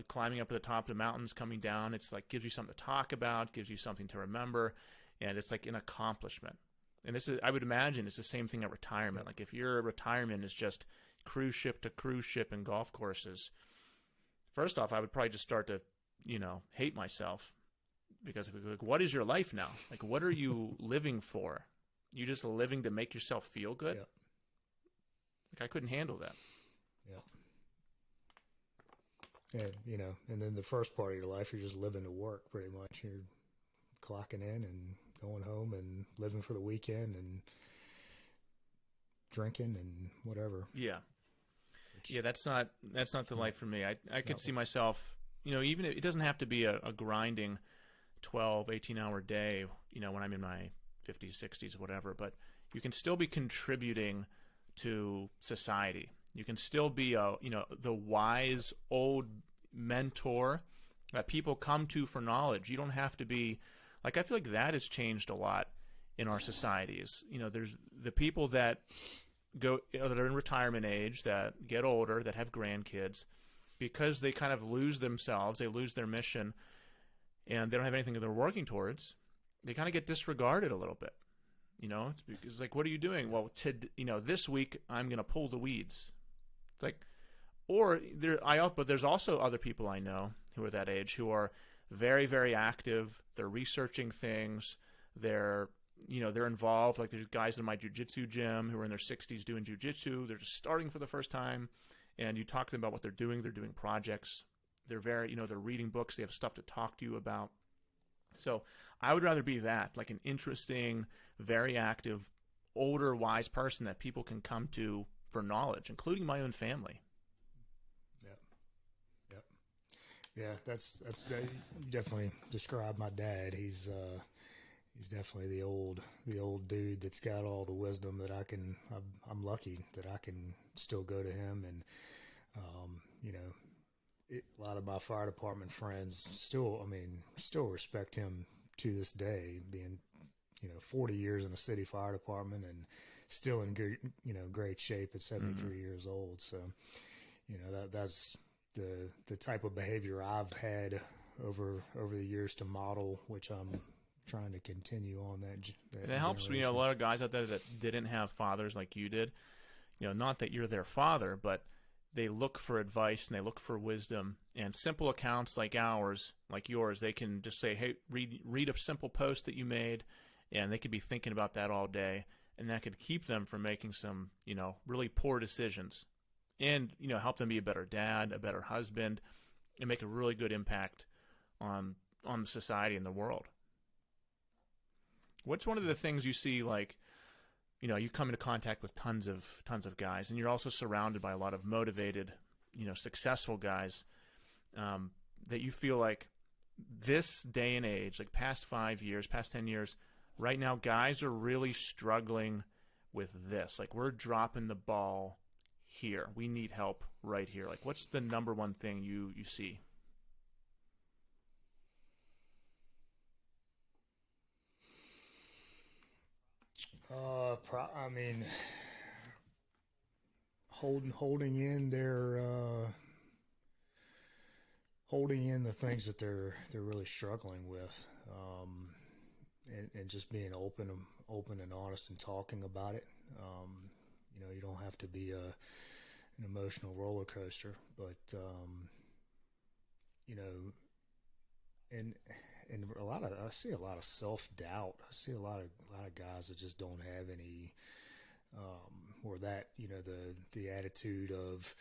climbing up to the top of the mountains, coming down. It's like gives you something to talk about, gives you something to remember, and it's like an accomplishment. And I would imagine it's the same thing at retirement. Like if your retirement is just cruise ship to cruise ship and golf courses, first off, I would probably just start to, hate myself. Because like, what is your life now? Like, what are you living for? You just living to make yourself feel good? Yeah. Like, I couldn't handle that. Yeah. And, and then the first part of your life, you're just living to work pretty much. You're clocking in and going home and living for the weekend and drinking and whatever. Yeah. That's not the life for me. I could see myself, even it doesn't have to be a grinding 12, 18-hour day, when I'm in my 50s, 60s, whatever, but you can still be contributing to society. You can still be the wise old mentor that people come to for knowledge. You don't have to be, like, I feel like that has changed a lot in our societies. There's the people that go, that are in retirement age, that get older, that have grandkids, because they kind of lose themselves, they lose their mission, and they don't have anything that they're working towards, they kind of get disregarded a little bit. It's because, like, what are you doing? Well, this week I'm going to pull the weeds. It's like, but there's also other people I know who are that age who are very, very active. They're researching things. They're involved. Like, there's guys in my jiu-jitsu gym who are in their 60s doing jiu-jitsu. They're just starting for the first time, and you talk to them about what they're doing. They're doing projects. They're very, they're reading books. They have stuff to talk to you about. So I would rather be that, like an interesting, very active, older, wise person that people can come to for knowledge, including my own family. Yeah, that's you definitely described my dad. He's definitely the old dude that's got all the wisdom that I'm lucky that I can still go to him, and a lot of my fire department friends still respect him to this day, being 40 years in a city fire department and still in good great shape at 73 years old. So that's the type of behavior I've had over the years to model, which I'm trying to continue on that. And it helps me. A lot of guys out there that didn't have fathers like you did. Not that you're their father, but they look for advice and they look for wisdom. And simple accounts like ours, like yours, they can just say, "Hey, read a simple post that you made," and they could be thinking about that all day, and that could keep them from making some really poor decisions, and help them be a better dad, a better husband, and make a really good impact on the society and the world. What's one of the things you see, like, you come into contact with tons of guys, and you're also surrounded by a lot of motivated, successful guys, that you feel like this day and age, like past 5 years, past 10 years, right now, guys are really struggling with this. Like, we're dropping the ball here. We need help right here. Like, what's the number one thing you see? I mean, holding in the things that they're really struggling with, and just being open and honest and talking about it. You don't have to be an emotional roller coaster, but you know, and I see a lot of self-doubt. I see a lot of guys that just don't have any, or that, you know, the attitude of,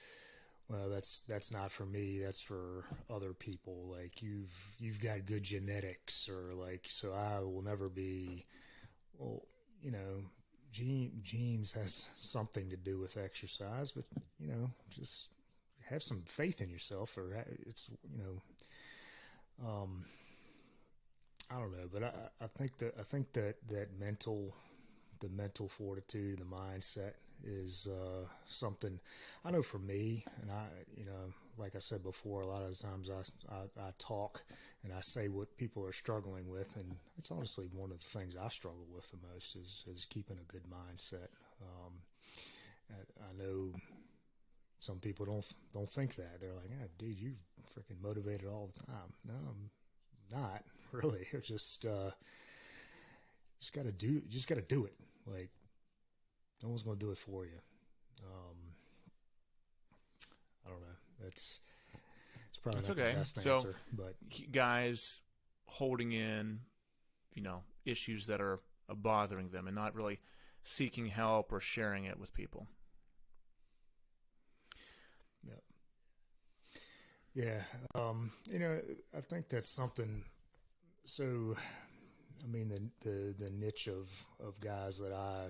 well, that's not for me, that's for other people. Like, you've got good genetics, or like, so I will never be. Well, you know, genes has something to do with exercise, but, you know, just have some faith in yourself, or it's, you know, I don't know, but I think that the mental fortitude, the mindset is something. I know for me, and you know, like I said before, a lot of the times I talk and I say what people are struggling with, and it's honestly one of the things I struggle with the most is keeping a good mindset. I know some people don't think that. They're like, "Yeah, dude, you freaking motivated all the time." No, I'm not really. It's just got to do. You just got to do it. Like, no one's going to do it for you. I don't know. It's probably not okay. the best So, answer, but guys holding in, you know, issues that are bothering them and not really seeking help or sharing it with people. yeah. You know, I think that's something. So, I mean, the niche of guys that I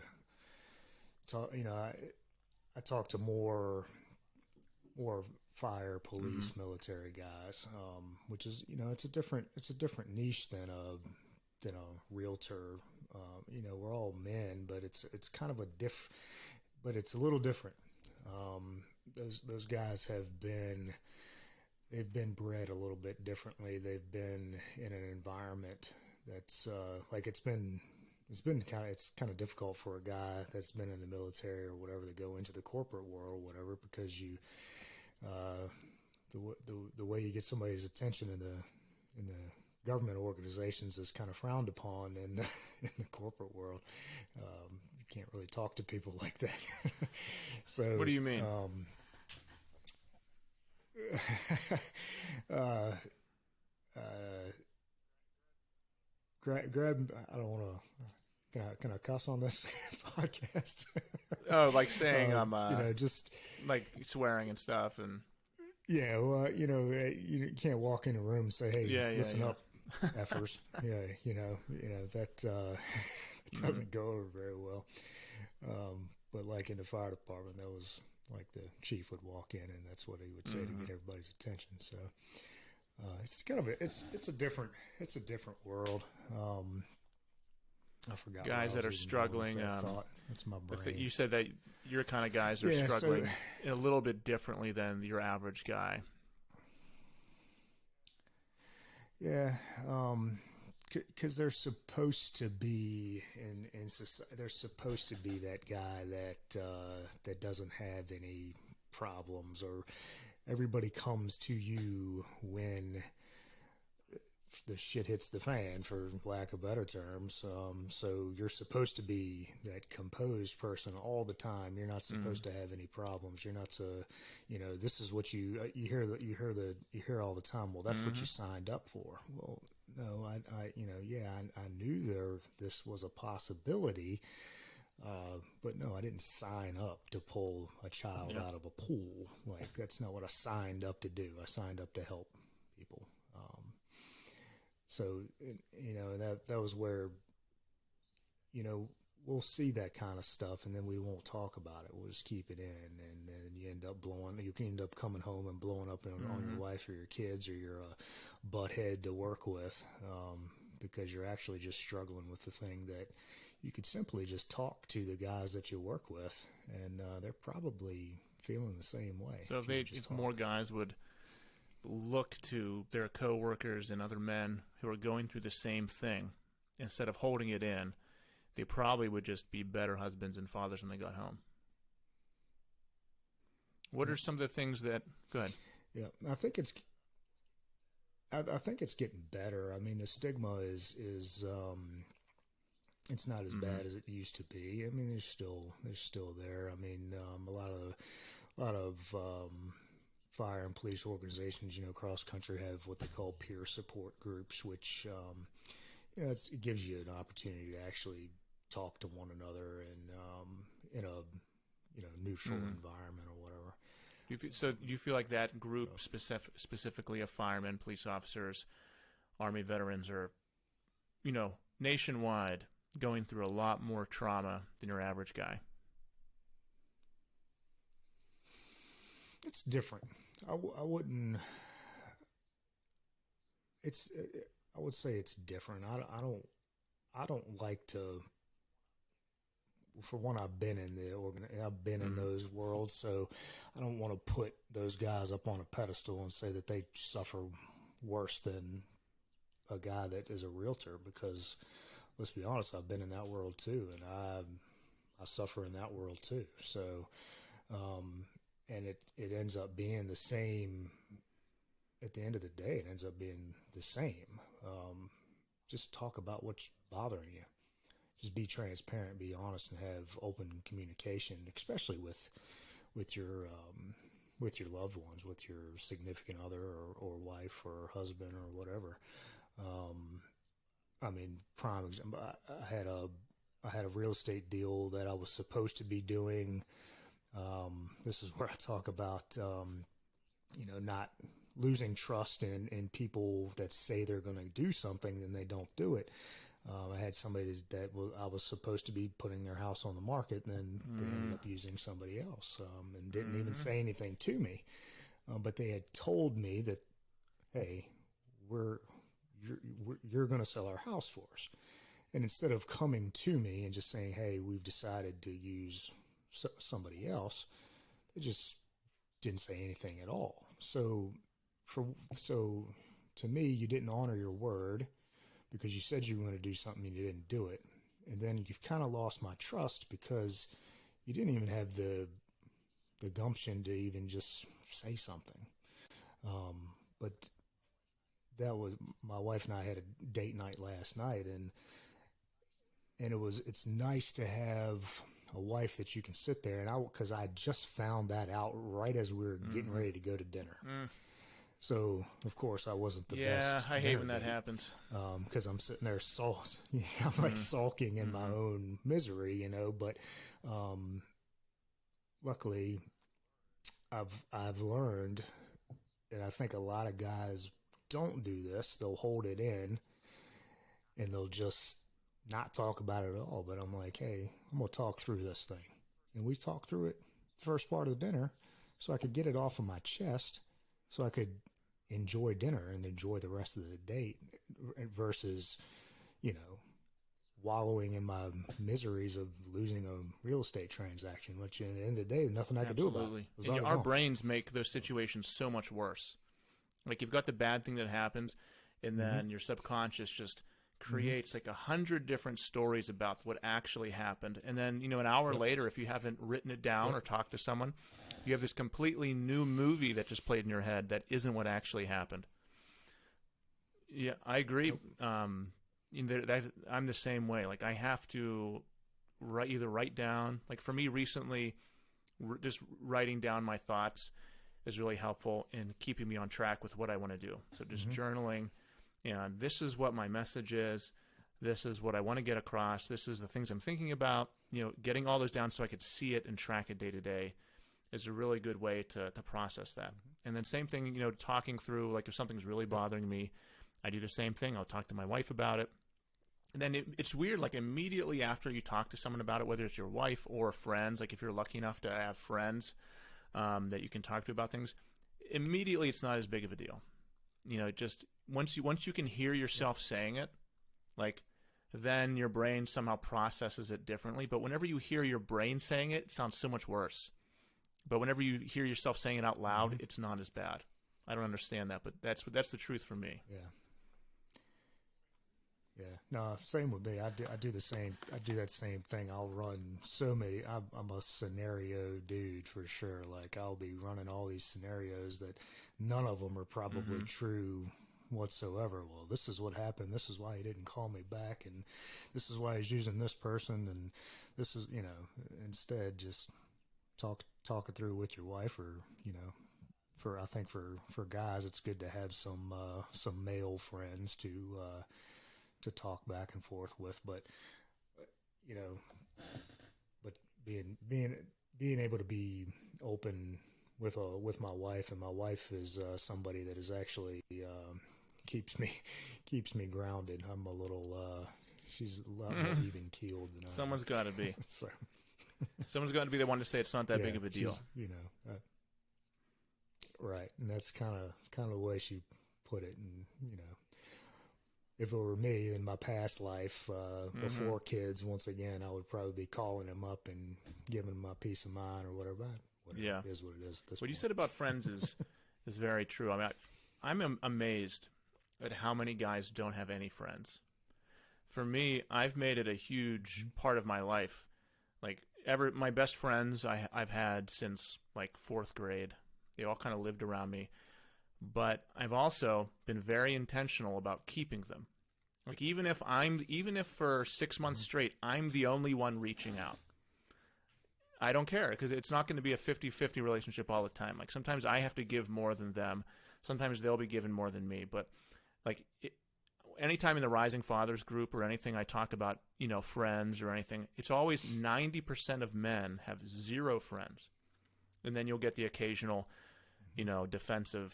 talk, you know, I talk to more fire, police, military guys, which is, you know, it's a different niche than a realtor. You know, we're all men, but it's kind of but it's a little different. Those guys they've been bred a little bit differently. They've been in an environment that's like it's kind of difficult for a guy that's been in the military or whatever to go into the corporate world, whatever, because you the way you get somebody's attention in the government organizations is kind of frowned upon in the corporate world. You can't really talk to people like that. So what do you mean? Grab. I don't want to. Can I cuss on this podcast? Oh, like saying I'm, you know, just like swearing and stuff, and yeah. Well, you know, you can't walk in a room and say, "Hey, listen up, effers." Yeah, you know that it doesn't go over very well. But like in the fire department, that was like the chief would walk in, and that's what he would say to get everybody's attention. So it's kind of it's a different world. I forgot. Guys that are struggling. That's my brain. You said that your kind of guys are struggling a little bit differently than your average guy. Yeah, because they're supposed to be in society. They're supposed to be that guy that doesn't have any problems, or everybody comes to you when the shit hits the fan, for lack of better terms. So you're supposed to be that composed person all the time. You're not supposed to have any problems. You're not to, you know, this is what you hear all the time. Well, that's what you signed up for. Well, no, I knew this was a possibility. But no, I didn't sign up to pull a child out of a pool. Like, that's not what I signed up to do. I signed up to help people. So, you know, that was where, you know, we'll see that kind of stuff, and then we won't talk about it. We'll just keep it in, and then you can end up coming home and blowing up on your wife or your kids, or you're a butthead to work with, because you're actually just struggling with the thing that you could simply just talk to the guys that you work with, and they're probably feeling the same way. So if more guys would look to their coworkers and other men who are going through the same thing, instead of holding it in, they probably would just be better husbands and fathers when they got home. What are some of the things that? Go ahead. Yeah, I think it's getting better. I mean, the stigma is it's not as bad as it used to be. I mean, there's still there. I mean, a a lot of fire and police organizations, cross country have what they call peer support groups, which it gives you an opportunity to actually talk to one another and in a neutral environment or whatever. Do you feel like that group, specifically of firemen, police officers, Army veterans, are, nationwide going through a lot more trauma than your average guy? It's different. I wouldn't. I would say it's different. I don't like to. For one, I've been in in those worlds, so I don't want to put those guys up on a pedestal and say that they suffer worse than a guy that is a realtor, because let's be honest, I've been in that world too, and I suffer in that world too. So, and it ends up being the same. At the end of the day, it ends up being the same. Just talk about what's bothering you. Just be transparent, be honest, and have open communication, especially with your loved ones, with your significant other or wife or husband or whatever. I mean, prime example. I had a real estate deal that I was supposed to be doing. This is where I talk about not losing trust in people that say they're going to do something and they don't do it. I had somebody that I was supposed to be putting their house on the market, and then they ended up using somebody else, and didn't even say anything to me. But they had told me that, hey, you're going to sell our house for us. And instead of coming to me and just saying, hey, we've decided to use somebody else, they just didn't say anything at all. So to me, you didn't honor your word, because you said you were going to do something and you didn't do it. And then you've kind of lost my trust because you didn't even have the gumption to even just say something. But that was, my wife and I had a date night last night, and it's nice to have a wife that you can sit there, and because I just found that out right as we were getting ready to go to dinner. So, of course, I wasn't the best. Yeah, I hate when that happens. Because I'm sitting there I'm like sulking in my own misery, But luckily, I've learned, and I think a lot of guys don't do this. They'll hold it in, and they'll just not talk about it at all. But I'm like, hey, I'm going to talk through this thing. And we talked through it the first part of the dinner so I could get it off of my chest, so I could enjoy dinner and enjoy the rest of the date versus, wallowing in my miseries of losing a real estate transaction, which at the end of the day, nothing I could do about it. And our brains make those situations so much worse. Like, you've got the bad thing that happens, and then your subconscious just creates like 100 different stories about what actually happened. And then, an hour later, if you haven't written it down or talked to someone, you have this completely new movie that just played in your head that isn't what actually happened. Yeah, I agree. I'm the same way. Like, I have to either write down, like for me recently, just writing down my thoughts is really helpful in keeping me on track with what I want to do. So just journaling, and this is what my message is. This is what I want to get across. This is the things I'm thinking about. Getting all those down so I could see it and track it day to day is a really good way to process that. And then same thing, talking through, like if something's really bothering me, I do the same thing. I'll talk to my wife about it. And then it's weird, like immediately after you talk to someone about it, whether it's your wife or friends, like if you're lucky enough to have friends that you can talk to about things, immediately it's not as big of a deal. Just once you can hear yourself saying it, like then your brain somehow processes it differently. But whenever you hear your brain saying it, it sounds so much worse. But whenever you hear yourself saying it out loud, it's not as bad. I don't understand that, but that's the truth for me. Yeah. No, same with me. I do the same. I do that same thing. I'll run so many. I'm a scenario dude for sure. Like I'll be running all these scenarios that none of them are probably true whatsoever. Well, this is what happened. This is why he didn't call me back, and this is why he's using this person, and this is instead just talk it through with your wife, or I think for guys, it's good to have some male friends to talk back and forth with. But but being able to be open with my wife, and my wife is somebody that is actually keeps me grounded. I'm a little she's a lot more even keeled than I am. Someone's got to be. So. Someone's got to be the one to say it's not that big of a deal. Right, and that's kind of the way she put it. And if it were me in my past life, before kids, once again, I would probably be calling him up and giving him my peace of mind or whatever. Yeah, it is what it is. What you said about friends is very true. I mean, I'm amazed at how many guys don't have any friends. For me, I've made it a huge part of my life. Like my best friends I've had since like 4th grade. They all kind of lived around me. But I've also been very intentional about keeping them. Like even if for 6 months straight I'm the only one reaching out, I don't care, because it's not going to be a 50-50 relationship all the time. Like sometimes I have to give more than them. Sometimes they'll be given more than me. But like anytime in the Rising Fathers group or anything I talk about, friends or anything, it's always 90% of men have 0 friends. And then you'll get the occasional, defensive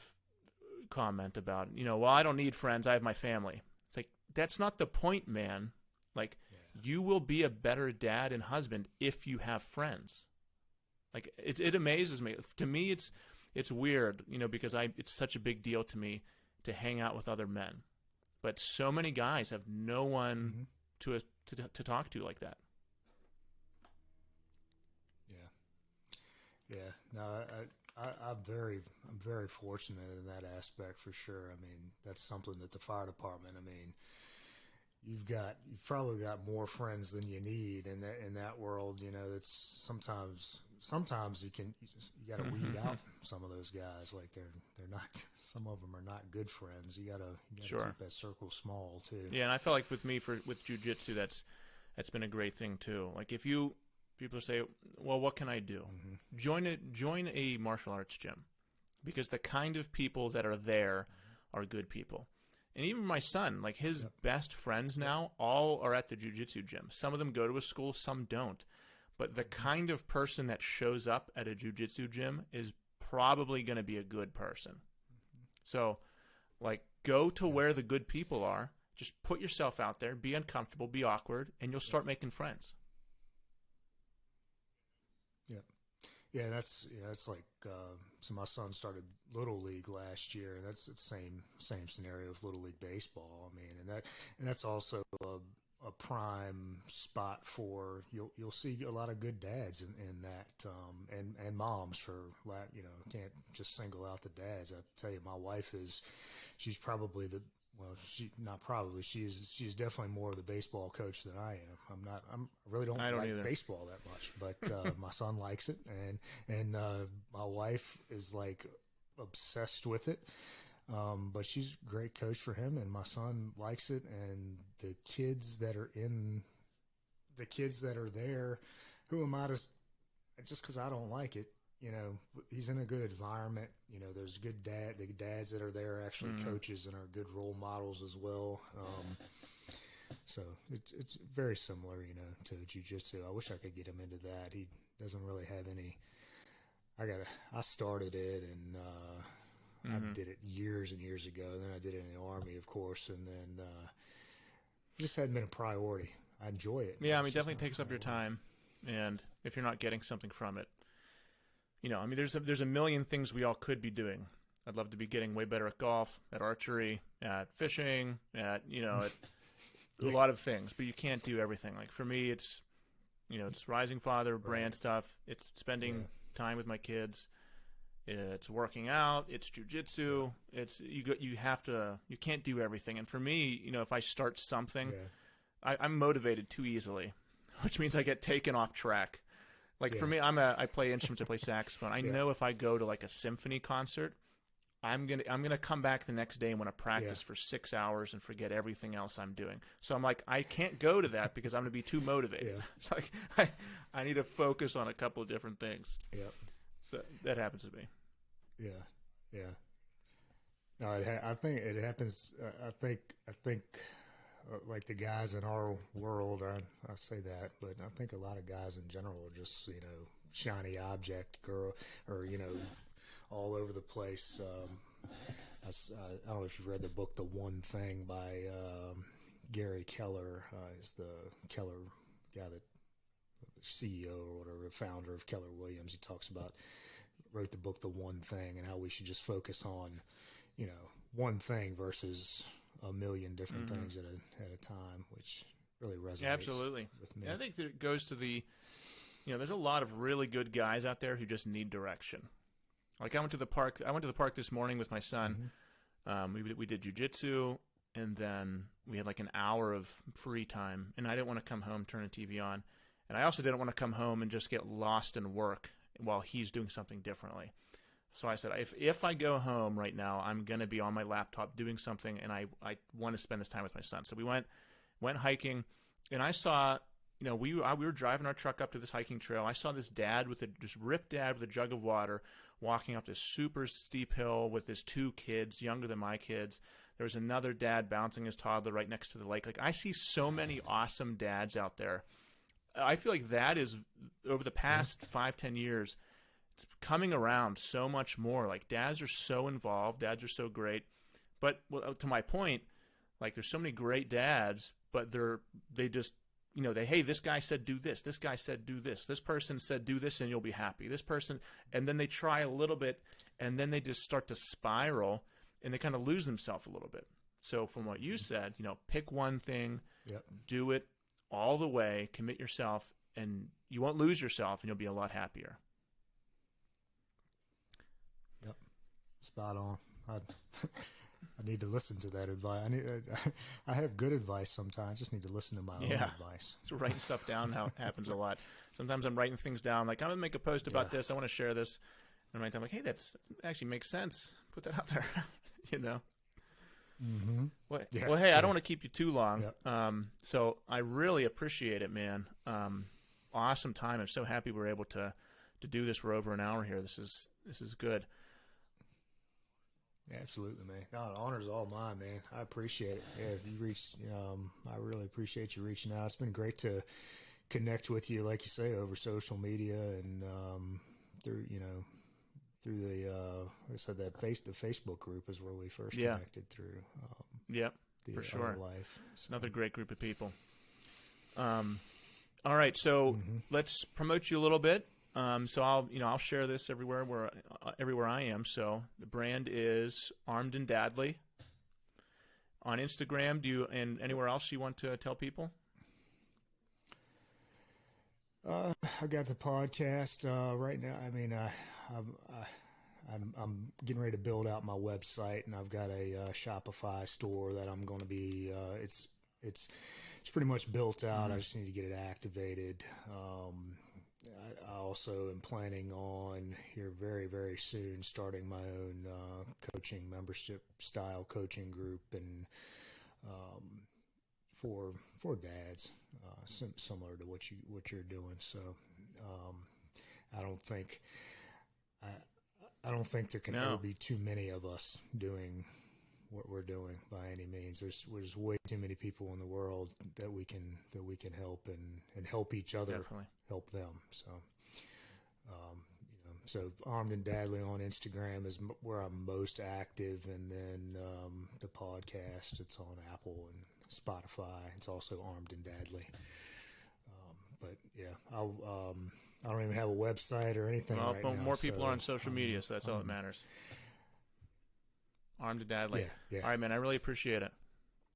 comment about, well, I don't need friends, I have my family. It's like, that's not the point, man. Like, you will be a better dad and husband if you have friends. Like, it amazes me. To me, it's weird, because it's such a big deal to me to hang out with other men. But so many guys have no one to talk to like that. Yeah. No, I'm very fortunate in that aspect for sure. I mean, that's something that the fire department. I mean, you've probably got more friends than you need in that world. That's sometimes you got to weed out some of those guys. Like they're not. Some of them are not good friends. You gotta keep that circle small too. Yeah, and I feel like with me with jiu-jitsu, that's been a great thing too. Like if people say, well, what can I do? Join a martial arts gym, because the kind of people that are there are good people. And even my son, like his best friends now, all are at the jiu-jitsu gym. Some of them go to a school, some don't. But the kind of person that shows up at a jiu-jitsu gym is probably going to be a good person. So, like, go to where the good people are. Just put yourself out there, be uncomfortable, be awkward, and you'll start making friends. Yeah, that's like so my son started Little League last year, and that's the same scenario with Little League baseball. I mean, and that's also a prime spot for you'll see a lot of good dads in that and moms for can't just single out the dads. I tell you, my wife she's probably she's definitely more of the baseball coach than I am. I really don't like either. Baseball that much, but my son likes it, and my wife is like obsessed with it. But she's a great coach for him, and my son likes it. And the kids that are there, who am I to just because I don't like it? He's in a good environment. There's the dads that are there are actually coaches and are good role models as well. So it's very similar, to jiu-jitsu. I wish I could get him into that. He doesn't really have any. I started it and I did it years and years ago. Then I did it in the Army, of course, and then it just hadn't been a priority. I enjoy it. Yeah, I mean, it definitely takes up your time, and if you're not getting something from it. I mean, there's a million things we all could be doing. I'd love to be getting way better at golf, at archery, at fishing, at a lot of things, but you can't do everything. Like for me, it's Rising Father, brand stuff. It's spending time with my kids. It's working out. It's jiu-jitsu. It's you can't do everything. And for me, if I start something, I'm motivated too easily, which means I get taken off track. Like for me, I play instruments. I play saxophone. I know if I go to like a symphony concert, I'm gonna come back the next day and want to practice for 6 hours and forget everything else I'm doing. So I'm like, I can't go to that because I'm gonna be too motivated. It's like I need to focus on a couple of different things. Yep. So that happens to me. Yeah. No, I think it happens. I think like the guys in our world, I say that, but I think a lot of guys in general are just, shiny object girl, or, all over the place. I don't know if you've read the book, The One Thing by Gary Keller. Is the Keller guy that CEO or whatever, founder of Keller Williams. He wrote the book, The One Thing, and how we should just focus on, one thing versus a million different things at a time, which really resonates with me. I think that it goes to there's a lot of really good guys out there who just need direction. Like I went to the park this morning with my son. We did jujitsu, and then we had like an hour of free time, and I didn't want to come home, turn the TV on. And I also didn't want to come home and just get lost in work while he's doing something differently. So I said, if I go home right now, I'm going to be on my laptop doing something, and I want to spend this time with my son. So we went hiking, and I saw, we were driving our truck up to this hiking trail. I saw this ripped dad with a jug of water walking up this super steep hill with his 2 kids, younger than my kids. There was another dad bouncing his toddler right next to the lake. Like, I see so many awesome dads out there. I feel like that is, over the past 5-10 years, it's coming around so much more. Like, dads are so involved. Dads are so great. But to my point, like, there's so many great dads, but they just, hey, this guy said do this. This guy said do this. This person said do this and you'll be happy. This person, and then they try a little bit, and then they just start to spiral, and they kind of lose themselves a little bit. So from what you said, pick one thing, do it all the way, commit yourself, and you won't lose yourself, and you'll be a lot happier. Yep, spot on. I need to listen to that advice. I have good advice sometimes. I just need to listen to my own advice. So writing stuff down happens a lot. Sometimes I'm writing things down, like, I'm going to make a post about this. I want to share this. And I'm like, hey, that actually makes sense. Put that out there, Mm-hmm. Well, hey, I don't want to keep you too long. So I really appreciate it, man. Awesome time. I'm so happy we're able to do this for over an hour here. This is good. Absolutely, man. No, the honor's all mine, man. I appreciate it. Yeah, I really appreciate you reaching out. It's been great to connect with you, like you say, over social media and through the like I said, the Facebook group is where we first connected through. For sure. Life. So. Another great group of people. All right, so let's promote you a little bit. So I'll share this everywhere I am. So the brand is Armed and Dadly. On Instagram, and anywhere else you want to tell people? I got the podcast right now. I mean, I'm getting ready to build out my website, and I've got a Shopify store that I'm going to be. It's pretty much built out. I just need to get it activated. I also am planning on here very, very soon starting my own coaching membership style coaching group, and for dads, similar to what you're doing. So I don't think there can ever be too many of us doing what we're doing by any means. There's way too many people in the world that we can help and help each other. Definitely. Help them. So, so Armed and Dadly on Instagram is where I'm most active, and then the podcast, it's on Apple and Spotify. It's also Armed and Dadly. But yeah, I don't even have a website or anything right now. More people are on social media, so that's all that matters. Armed and Dadly. Yeah. All right, man. I really appreciate it.